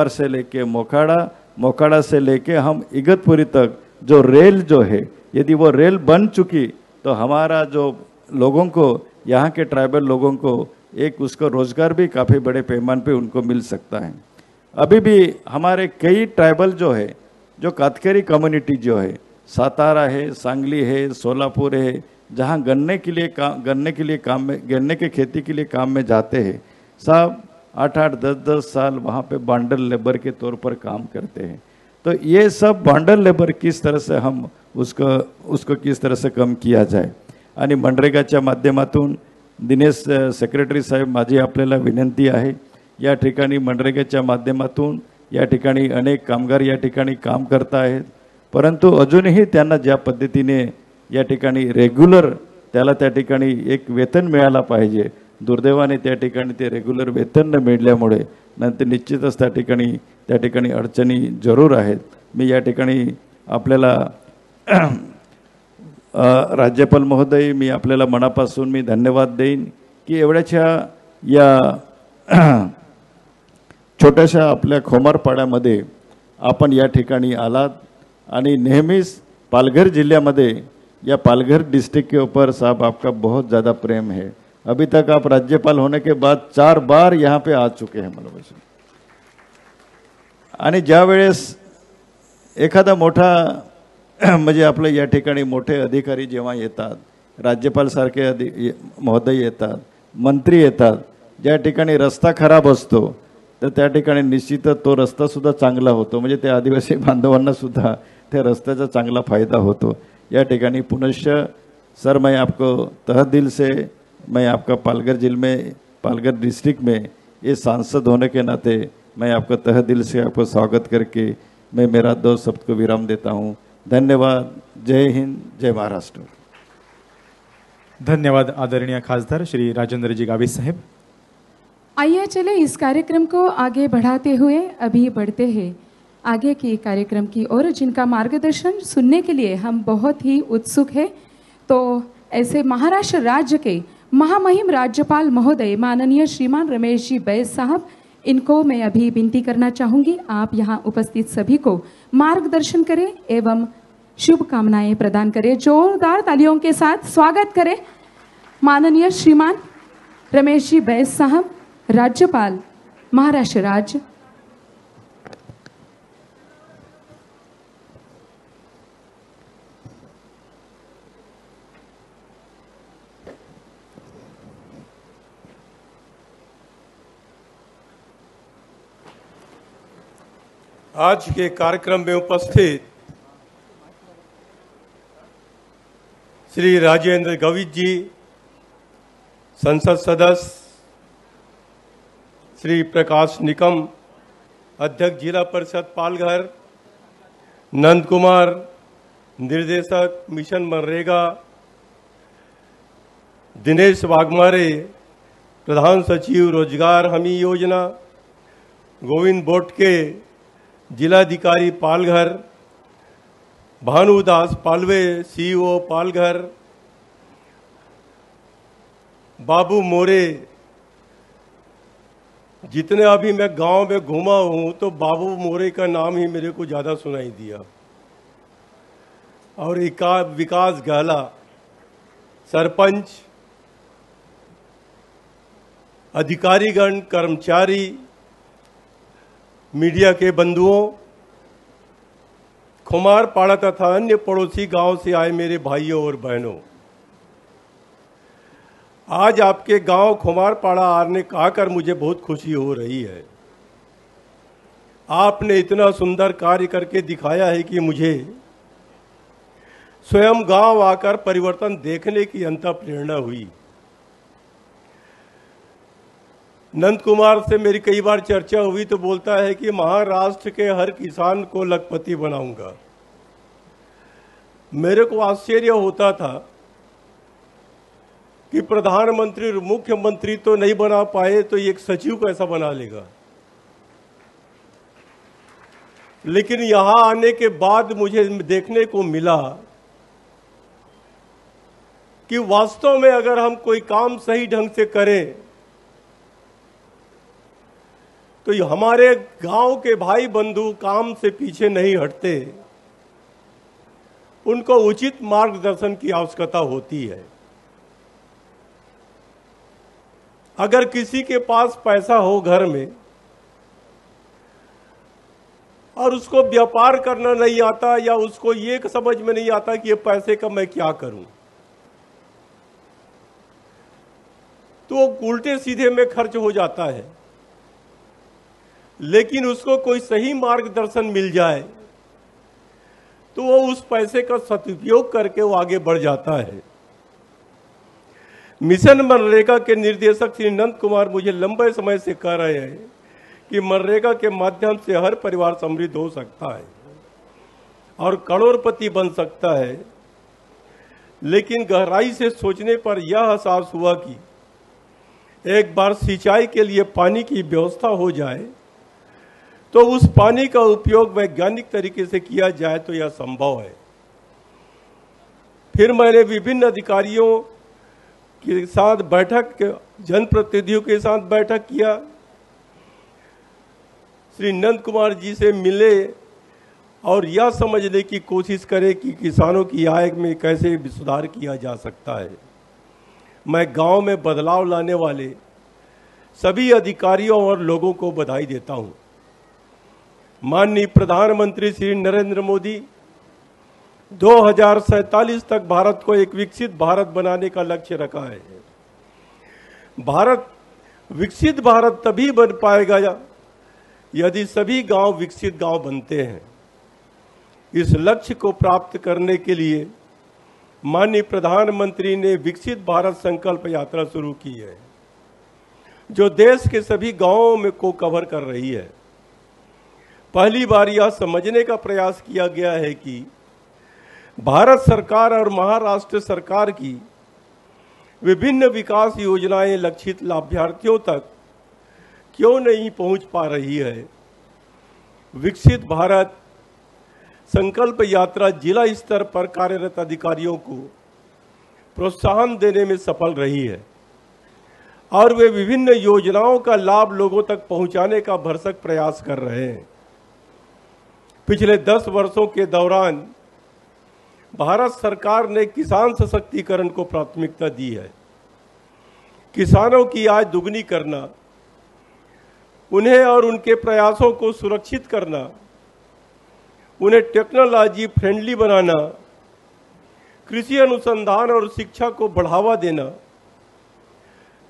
से लेके मोखाड़ा से लेके हम इगतपुरी तक जो रेल जो है, यदि वो रेल बन चुकी तो हमारा जो लोगों को, यहाँ के ट्राइबल लोगों को एक उसको रोजगार भी काफ़ी बड़े पैमाने पे उनको मिल सकता है. अभी भी हमारे कई ट्राइबल जो है, जो कातकरी कम्युनिटी जो है, सातारा है, सांगली है, सोलापुर है, जहाँ गन्ने के खेती के लिए काम में जाते हैं, सब 8-8, 10-10 साल वहाँ पे बांडल लेबर के तौर पर काम करते हैं. तो ये सब बांडल लेबर किस तरह से हम उसको किस तरह से कम किया जाए. आणि मनरेगाच्या माध्यमातून दिनेश सेक्रेटरी साहेब, माझी आपल्याला विनंती आहे, या ठिकाणी मनरेगाच्या माध्यमातून या ठिकाणी अनेक कामगार या ठिकाणी काम करत आहेत, परंतु अजूनही त्यांना ज्या पद्धतीने या ठिकाणी रेग्युलर त्याला त्या ठिकाणी एक वेतन मिळाला पाहिजे, दुर्दैवाने त्या ठिकाणी ते रेग्युलर वेतन न मिळाल्यामुळे नंतर निश्चितच त्या ठिकाणी अडचणी जरूर आहेत. मी या ठिकाणी आपल्याला राज्यपाल महोदय, मी आपल्याला मनापासून मी धन्यवाद देईन की एवढ्याच्या या छोट्याशा आपल्या खोमारपाड्यामध्ये आपण या ठिकाणी आलात आणि नेहमीच पालघर जिल्ह्यामध्ये या पालघर डिस्ट्रिक्ट के ऊपर साहब आपका बहुत ज़्यादा प्रेम है. अभी तक आप राज्यपाल होने के बाद 4 बार यहाँ पे आ चुके हैं मला. आणि ज्या वेळेस एखादा मोठा म्हणजे आपलं या ठिकाणी मोठे अधिकारी जेव्हा येतात, राज्यपाल सारखे महोदय येतात, मंत्री येतात, ज्या ठिकाणी रस्ता खराब असतो तर त्या ठिकाणी निश्चितच तो रस्ता सुद्धा चांगला होतो. म्हणजे त्या आदिवासी बांधवांना सुद्धा त्या रस्त्याचा चांगला फायदा होतो. या ठिकाणी पुनश्च सर मैं आपको तह दिल से मैं आपका पालघर जिले में पालघर डिस्ट्रिक्ट में ये सांसद होने के नाते मैं आपका तह दिल से आपको स्वागत करके मैं मेरा 2 शब्द को विराम देता हूँ. धन्यवाद. जय हिंद, जय महाराष्ट्र. धन्यवाद आदरणीय खासदार श्री राजेंद्र जी गावित साहब. आइए चले इस कार्यक्रम को आगे बढ़ाते हुए अभी बढ़ते हैं आगे की कार्यक्रम की ओर, जिनका मार्गदर्शन सुनने के लिए हम बहुत ही उत्सुक हैं. तो ऐसे महाराष्ट्र राज्य के महामहिम राज्यपाल महोदय माननीय श्रीमान रमेश जी बैस साहब, इनको मैं अभी विनती करना चाहूँगी आप यहाँ उपस्थित सभी को मार्गदर्शन करें एवं शुभकामनाएं प्रदान करें. जोरदार तालियों के साथ स्वागत करें माननीय श्रीमान रमेश जी बैस साहब, राज्यपाल महाराष्ट्र राज्य. आज के कार्यक्रम में उपस्थित श्री राजेंद्र गावित जी, संसद सदस्य श्री प्रकाश निकम, अध्यक्ष जिला परिषद पालघर, नंद कुमार, निर्देशक मिशन मनरेगा, दिनेश वाघमारे, प्रधान सचिव रोजगार हमी योजना, गोविंद बोटके, जिलाधिकारी पालघर, भानुदास पालवे, सीईओ पालघर, बाबू मोरे. जितने अभी मैं गांव में घूमा हूं तो बाबू मोरे का नाम ही मेरे को ज्यादा सुनाई दिया. और विकास गहला, सरपंच, अधिकारीगण, कर्मचारी, मीडिया के बंधुओं, खोमारपाड़ा तथा अन्य पड़ोसी गांव से आए मेरे भाइयों और बहनों, आज आपके गांव खोमारपाड़ा आने आकर मुझे बहुत खुशी हो रही है. आपने इतना सुंदर कार्य करके दिखाया है कि मुझे स्वयं गांव आकर परिवर्तन देखने की अंतः प्रेरणा हुई. नंद कुमार से मेरी कई बार चर्चा हुई तो बोलता है कि महाराष्ट्र के हर किसान को लखपति बनाऊंगा. मेरे को आश्चर्य होता था कि प्रधानमंत्री और मुख्यमंत्री तो नहीं बना पाए तो एक सचिव कैसा बना लेगा. लेकिन यहां आने के बाद मुझे देखने को मिला कि वास्तव में अगर हम कोई काम सही ढंग से करें तो हमारे गांव के भाई बंधु काम से पीछे नहीं हटते. उनको उचित मार्गदर्शन की आवश्यकता होती है. अगर किसी के पास पैसा हो घर में और उसको व्यापार करना नहीं आता या उसको ये समझ में नहीं आता कि ये पैसे का मैं क्या करूं, तो उल्टे सीधे में खर्च हो जाता है. लेकिन उसको कोई सही मार्गदर्शन मिल जाए तो वो उस पैसे का सदुपयोग करके वो आगे बढ़ जाता है. मिशन मनरेगा के निर्देशक श्री नंद कुमार मुझे लंबे समय से कह रहे हैं कि मनरेगा के माध्यम से हर परिवार समृद्ध हो सकता है और करोड़पति बन सकता है. लेकिन गहराई से सोचने पर यह एहसास हुआ कि एक बार सिंचाई के लिए पानी की व्यवस्था हो जाए तो उस पानी का उपयोग वैज्ञानिक तरीके से किया जाए तो यह संभव है। फिर मैंने विभिन्न अधिकारियों के साथ बैठक, जनप्रतिनिधियों के साथ बैठक किया, श्री नंद कुमार जी से मिले और यह समझने की कोशिश करें कि किसानों की आय में कैसे सुधार किया जा सकता है। मैं गांव में बदलाव लाने वाले सभी अधिकारियों और लोगों को बधाई देता हूं। माननीय प्रधानमंत्री श्री नरेंद्र मोदी 2047 तक भारत को एक विकसित भारत बनाने का लक्ष्य रखा है। विकसित भारत तभी बन पाएगा यदि सभी गांव विकसित गांव बनते हैं। इस लक्ष्य को प्राप्त करने के लिए माननीय प्रधानमंत्री ने विकसित भारत संकल्प यात्रा शुरू की है, जो देश के सभी गांवों में को कवर कर रही है। पहली बार यह समझने का प्रयास किया गया है कि भारत सरकार और महाराष्ट्र सरकार की विभिन्न विकास योजनाएं लक्षित लाभार्थियों तक क्यों नहीं पहुंच पा रही है। विकसित भारत संकल्प यात्रा जिला स्तर पर कार्यरत अधिकारियों को प्रोत्साहन देने में सफल रही है और वे विभिन्न योजनाओं का लाभ लोगों तक पहुंचाने का भरसक प्रयास कर रहे हैं। पिछले 10 वर्षों के दौरान भारत सरकार ने किसान सशक्तिकरण को प्राथमिकता दी है। किसानों की आय दुगनी करना, उन्हें और उनके प्रयासों को सुरक्षित करना, उन्हें टेक्नोलॉजी फ्रेंडली बनाना, कृषि अनुसंधान और शिक्षा को बढ़ावा देना,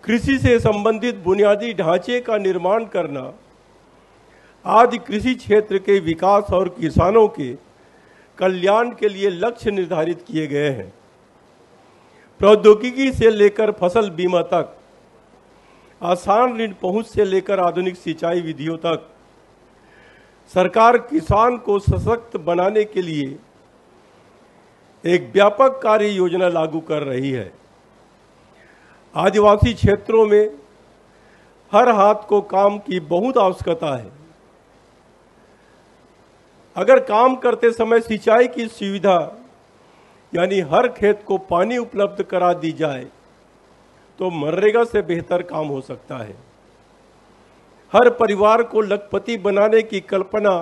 कृषि से संबंधित बुनियादी ढांचे का निर्माण करना आदि कृषि क्षेत्र के विकास और किसानों के कल्याण के लिए लक्ष्य निर्धारित किए गए हैं। प्रौद्योगिकी से लेकर फसल बीमा तक, आसान ऋण पहुंच से लेकर आधुनिक सिंचाई विधियों तक, सरकार किसान को सशक्त बनाने के लिए एक व्यापक कार्य योजना लागू कर रही है। आदिवासी क्षेत्रों में हर हाथ को काम की बहुत आवश्यकता है। अगर काम करते समय सिंचाई की सुविधा यानी हर खेत को पानी उपलब्ध करा दी जाए तो मनरेगा से बेहतर काम हो सकता है। हर परिवार को लखपति बनाने की कल्पना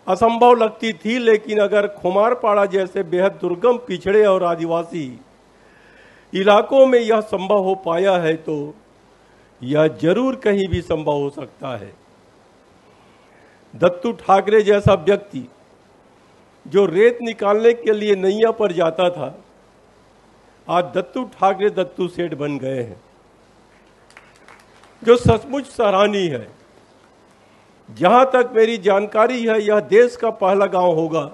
असंभव लगती थी, लेकिन अगर खुमारपाड़ा जैसे बेहद दुर्गम, पिछड़े और आदिवासी इलाकों में यह संभव हो पाया है तो यह जरूर कहीं भी संभव हो सकता है। दत्तू ठाकरे जैसा व्यक्ति जो रेत निकालने के लिए नैया पर जाता था, आज दत्तू ठाकरे दत्तू सेठ बन गए हैं, जो सचमुच सराहनीय है। जहां तक मेरी जानकारी है, यह देश का पहला गांव होगा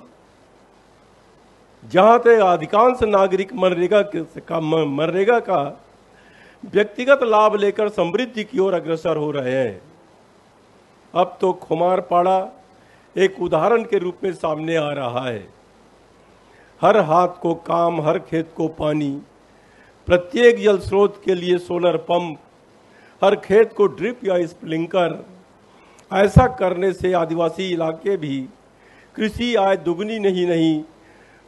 जहां तक अधिकांश नागरिक मनरेगा का व्यक्तिगत लाभ लेकर समृद्धि की ओर अग्रसर हो रहे हैं। अब तो खुमारपाड़ा एक उदाहरण के रूप में सामने आ रहा है। हर हाथ को काम, हर खेत को पानी, प्रत्येक जल स्रोत के लिए सोलर पंप, हर खेत को ड्रिप या स्प्रिंकलर। ऐसा करने से आदिवासी इलाके भी कृषि आय दुगनी नहीं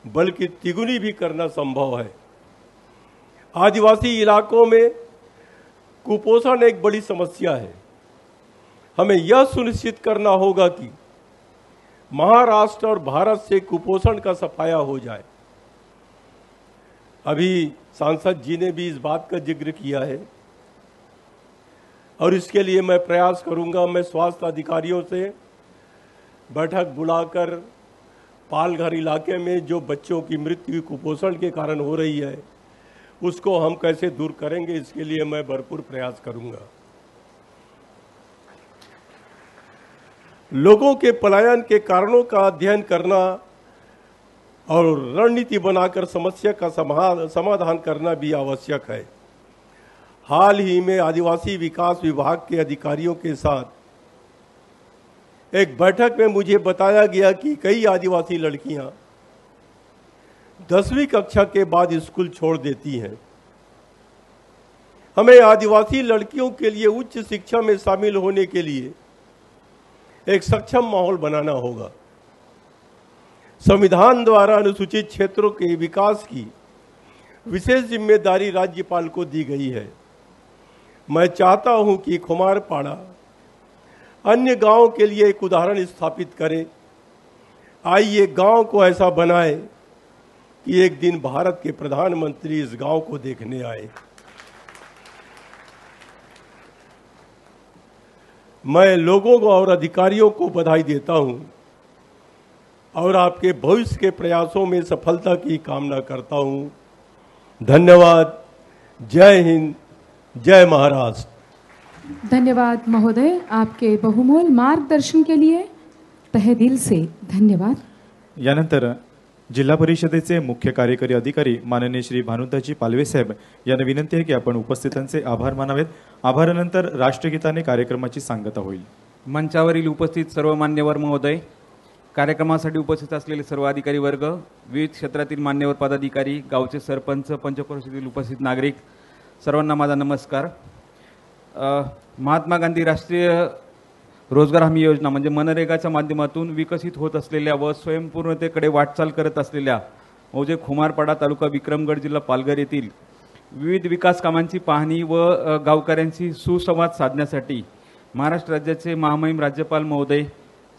बल्कि तिगुनी भी करना संभव है। आदिवासी इलाकों में कुपोषण एक बड़ी समस्या है। हमें यह सुनिश्चित करना होगा कि महाराष्ट्र और भारत से कुपोषण का सफाया हो जाए। अभी सांसद जी ने भी इस बात का जिक्र किया है और इसके लिए मैं प्रयास करूंगा। मैं स्वास्थ्य अधिकारियों से बैठक बुलाकर पालघर इलाके में जो बच्चों की मृत्यु कुपोषण के कारण हो रही है उसको हम कैसे दूर करेंगे, इसके लिए मैं भरपूर प्रयास करूंगा। लोगों के पलायन के कारणों का अध्ययन करना और रणनीति बनाकर समस्या का समाधान करना भी आवश्यक है। हाल ही में आदिवासी विकास विभाग के अधिकारियों के साथ एक बैठक में मुझे बताया गया कि कई आदिवासी लड़कियां 10वीं कक्षा के बाद स्कूल छोड़ देती हैं हमें आदिवासी लड़कियों के लिए उच्च शिक्षा में शामिल होने के लिए एक सक्षम माहौल बनाना होगा। संविधान द्वारा अनुसूचित क्षेत्रों के विकास की विशेष जिम्मेदारी राज्यपाल को दी गई है। मैं चाहता हूं कि खुमारपाड़ा अन्य गांवों के लिए एक उदाहरण स्थापित करे। आइए गांव को ऐसा बनाए कि एक दिन भारत के प्रधानमंत्री इस गांव को देखने आए। मैं लोगों को और अधिकारियों को बधाई देता हूं और आपके भविष्य के प्रयासों में सफलता की कामना करता हूं। धन्यवाद। जय हिंद, जय महाराष्ट्र। धन्यवाद महोदय, आपके बहुमूल्य मार्गदर्शन के लिए तहे दिल से धन्यवाद। यानंतर जिल्हा परिषदेचे मुख्य कार्यकारी अधिकारी माननीय श्री भानुदाजी पालवे साहेब यांना विनंती आहे की आपण उपस्थितांचे आभार मानावेत। आभारानंतर राष्ट्रगीताने कार्यक्रमाची सांगता होईल। मंचावरील उपस्थित सर्व मान्यवर महोदय, कार्यक्रमासाठी उपस्थित असलेले सर्व अधिकारी वर्ग, विविध क्षेत्रातील मान्यवर पदाधिकारी, गावचे सरपंच, पंचक्रोशीतील उपस्थित नागरिक, सर्वांना माझा नमस्कार। महात्मा गांधी राष्ट्रीय रोजगार हमी योजना म्हणजे मनरेगाच्या माध्यमातून विकसित होत असलेल्या व स्वयंपूर्णतेकडे वाटचाल करत असलेल्या म्हणजे खुमारपाडा तालुका विक्रमगड जिल्हा पालघर येथील विविध विकास कामांची पाहणी व गावकऱ्यांशी सुसंवाद साधण्यासाठी महाराष्ट्र राज्याचे महामहिम राज्यपाल महोदय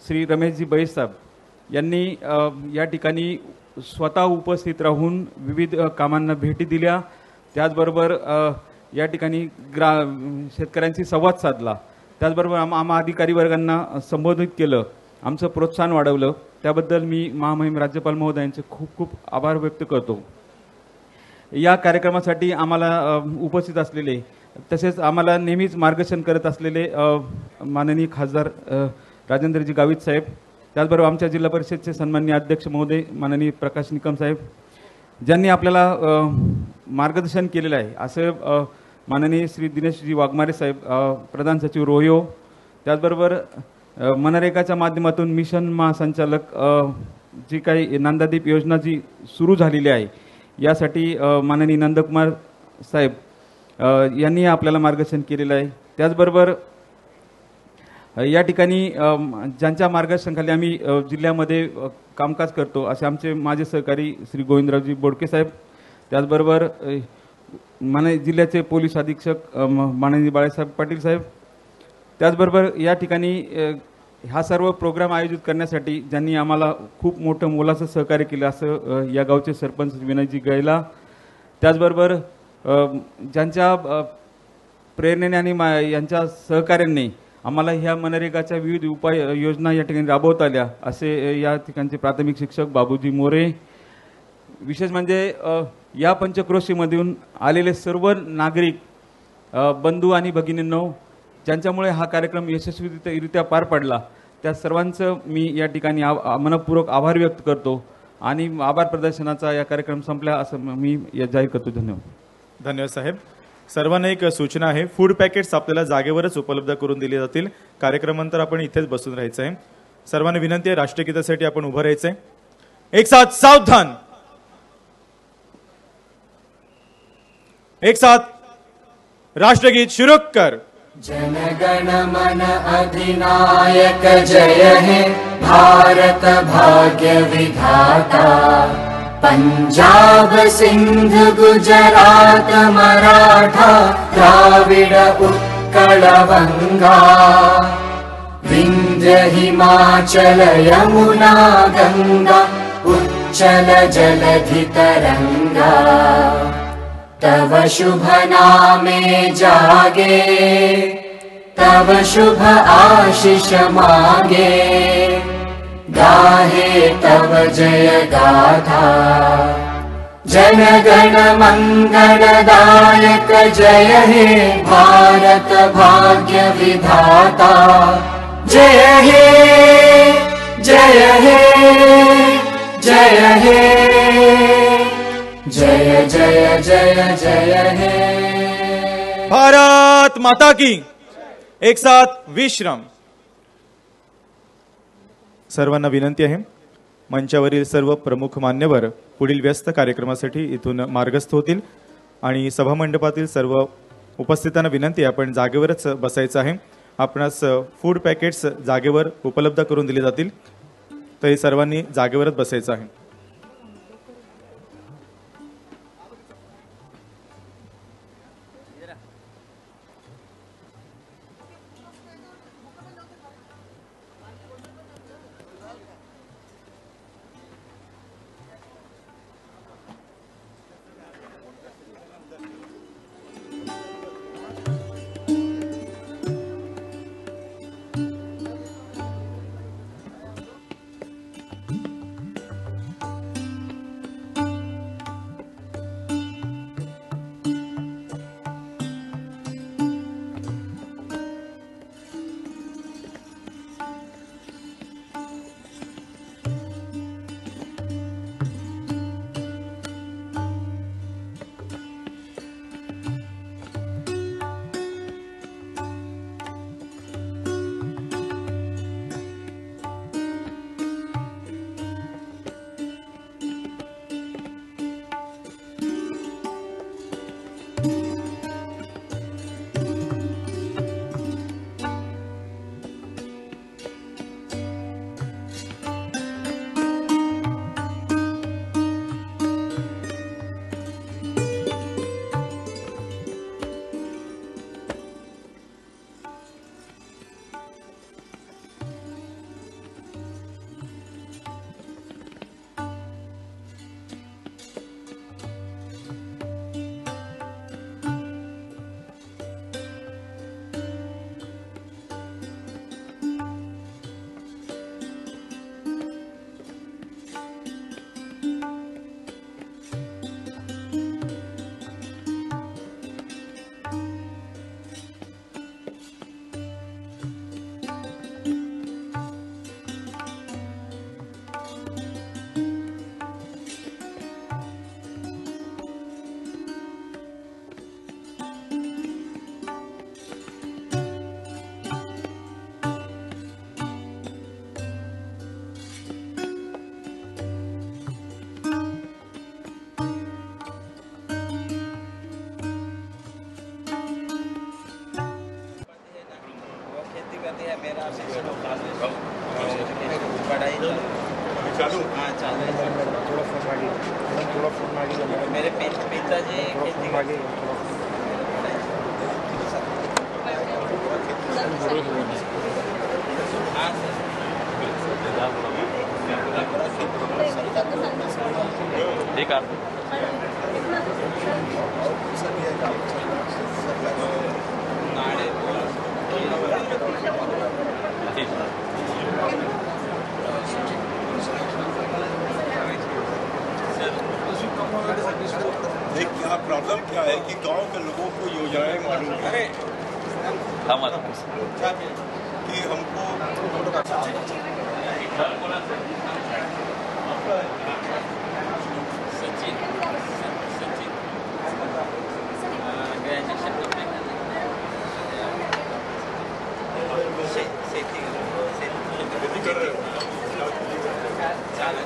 श्री रमेशजी बैस साहेब यांनी या ठिकाणी स्वतः उपस्थित राहून विविध कामांना भेटी दिल्या। त्याचबरोबर या ठिकाणी शेतकऱ्यांशी संवाद साधला। त्याचबरोबर आम्हा अधिकारी वर्गांना संबोधित केलं, आमचं प्रोत्साहन वाढवलं। त्याबद्दल मी महामहिम राज्यपाल महोदयांचे खूप खूप आभार व्यक्त करतो। या कार्यक्रमासाठी आम्हाला उपस्थित असलेले तसेच आम्हाला नेहमीच मार्गदर्शन करत असलेले माननीय खासदार राजेंद्रजी गावित साहेब, त्याचबरोबर आमच्या जिल्हा परिषदेचे सन्माननीय अध्यक्ष महोदय माननीय प्रकाश निकम साहेब, ज्यांनी आपल्याला मार्गदर्शन केलेलं आहे, असं माननीय श्री दिनेशजी वाघमारे साहेब, प्रधान सचिव रोयो, त्याचबरोबर मनरेगाच्या माध्यमातून मिशन महासंचालक जी काही नंदादीप योजना जी सुरू झालेली आहे यासाठी माननीय नंदकुमार साहेब यांनी आपल्याला मार्गदर्शन केलेलं आहे। त्याचबरोबर या ठिकाणी ज्यांच्या मार्गदर्शनाखाली आम्ही जिल्ह्यामध्ये कामकाज करतो असे आमचे माझे सहकारी श्री गोविंदरावजी बोडके साहेब, त्याचबरोबर जिल्ह्याचे पोलीस अधीक्षक माननीय बाळासाहेब पाटील साहेब, त्याचबरोबर या ठिकाणी हा सर्व प्रोग्राम आयोजित करण्यासाठी ज्यांनी आम्हाला खूप मोठं मोलाचं सहकार्य केलं असं या गावचे सरपंच विनयजी गैला, त्याचबरोबर ज्यांच्या प्रेरणेने आणि यांच्या सहकार्याने आम्हाला ह्या मनरेगाच्या विविध उपाय योजना या ठिकाणी राबवता आल्या असे या ठिकाणचे प्राथमिक शिक्षक बाबूजी मोरे, विशेष म्हणजे या पंचक्रोशीमधून आलेले सर्व नागरिक बंधू आणि भगिनींनो, ज्यांच्यामुळे हा कार्यक्रम यशस्वीरित्या पार पडला, त्या सर्वांचं मी या ठिकाणी मनपूर्वक आभार व्यक्त करतो आणि आभार प्रदर्शनाचा या कार्यक्रम संपला असं मी जाहीर करतो। धन्यवाद। धन्यवाद साहेब। सर्वांना एक सूचना आहे, फूड पॅकेट्स आपल्याला जागेवरच उपलब्ध करून दिले जातील। कार्यक्रमानंतर आपण इथेच बसून राहायचं आहे। सर्वांना विनंती आहे, राष्ट्रगीतासाठी आपण उभं राहायचं आहे। एक साथ सावधान, एक साथ राष्ट्रगीत शुरू कर। जनगण मन अधिनायक जय हे भारत भाग्य विधाता, पंजाब सिंध गुजरात मराठा द्राविड उत्कल बंगा, विंध्य हिमाचल यमुना गंगा उच्चल जलधि तरंगा, तव शुभ नामे जागे, तव शुभ आशीष मागे, गाहे तव जय गाथा, जनगण मंगलदायक जय हे भारत भाग्य विधाता, जय हे जय हे जय हे जय जय जय जय हे भारत माता की। एक साथ विश्राम। सर्वांना विनंती आहे, मंचावरील सर्व प्रमुख मान्यवर पुढील व्यस्त कार्यक्रमासाठी इथून मार्गस्थ होतील आणि सभामंडपातील सर्व उपस्थितांना विनंती आहे, आपण जागेवरच बसायचं आहे. आपणास फूड पॅकेट्स जागेवर उपलब्ध करून दिले जातील, तर सर्वांनी जागेवरच बसायचं आहे. चालू हाँ चालू थोड़ा फोन आगे मेरे पिताजी खेती आगे हाँ ठीक है क्या प्रॉब्लम क्या है कि गांव के लोगों को योजनाएं मालूम है कि हमको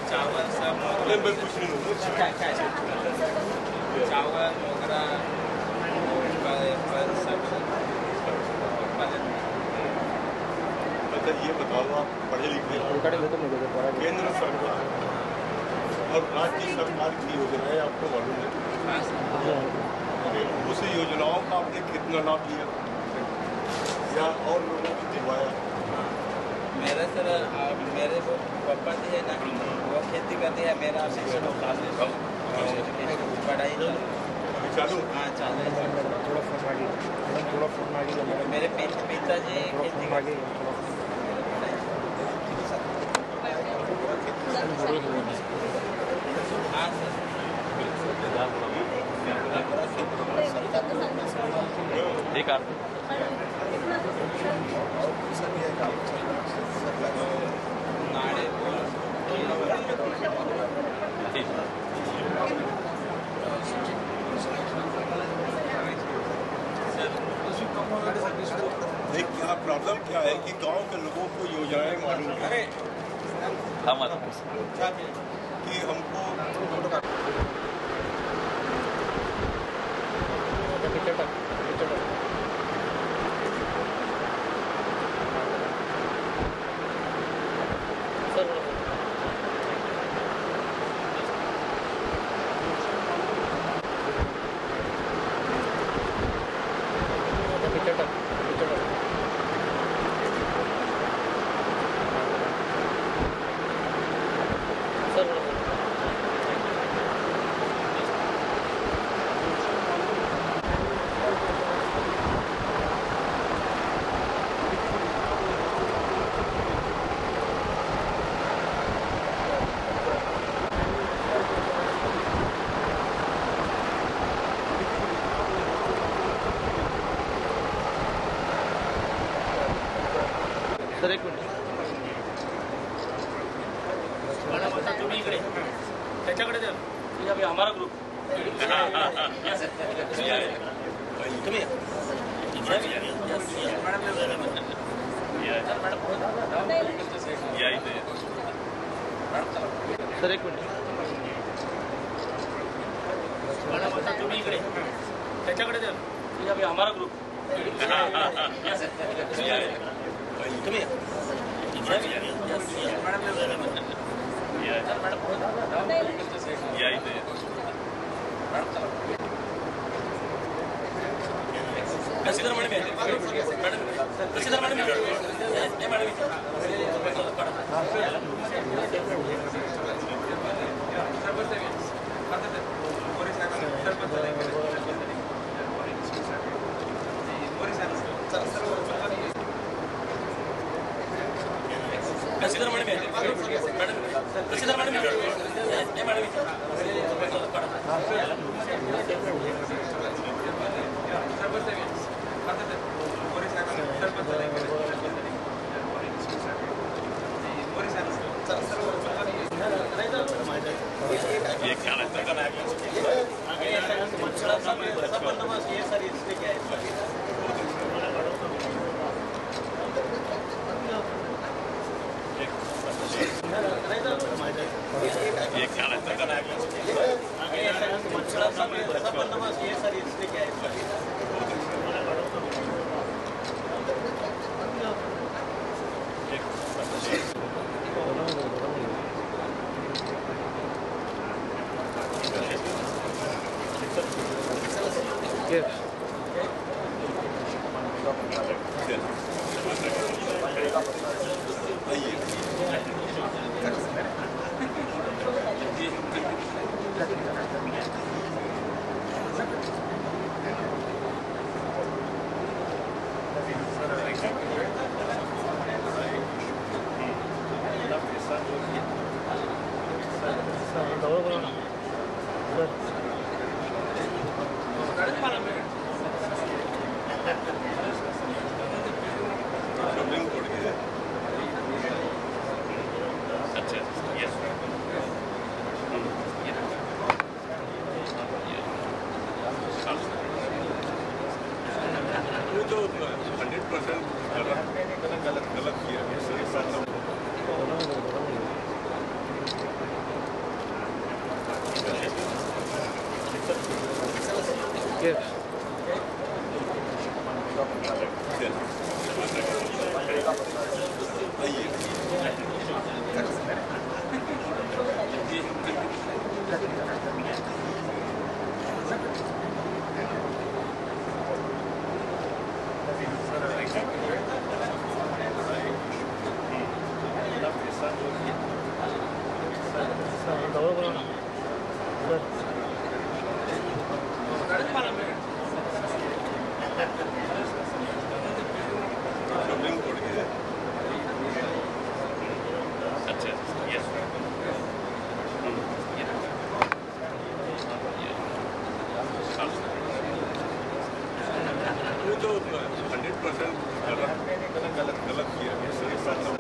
चावल सब कुछ नहीं चावल मोगरा अच्छा ये बताओ आप पढ़े लिखे केंद्र सरकार और राज्य सरकार की योजनाएं आपको मालूम है? उस योजनाओं का आपने कितना लाभ लिया या और लोगों को दिलवाया? मेरे सर मेरे वो पापा जी है ना वो खेती करते हैं मेरा शिक्षण पढ़ाई चालू हाँ चालू थोड़ा फोन आगे मेरे पिताजी खेती आगे हाँ ठीक है क्या प्रॉब्लम क्या है कि गांव के लोगों को योजनाएं मालूम है कि हमको सर एक मिनिट मॅडम आता तुम्ही इकडे त्याच्याकडे द्या अभी हमारा ग्रुप तुम्ही सर एक मिनिट मॅडम आता तुम्ही इकडे त्याच्याकडे द्या अभी हमारा ग्रुप तुम्ही गलत किया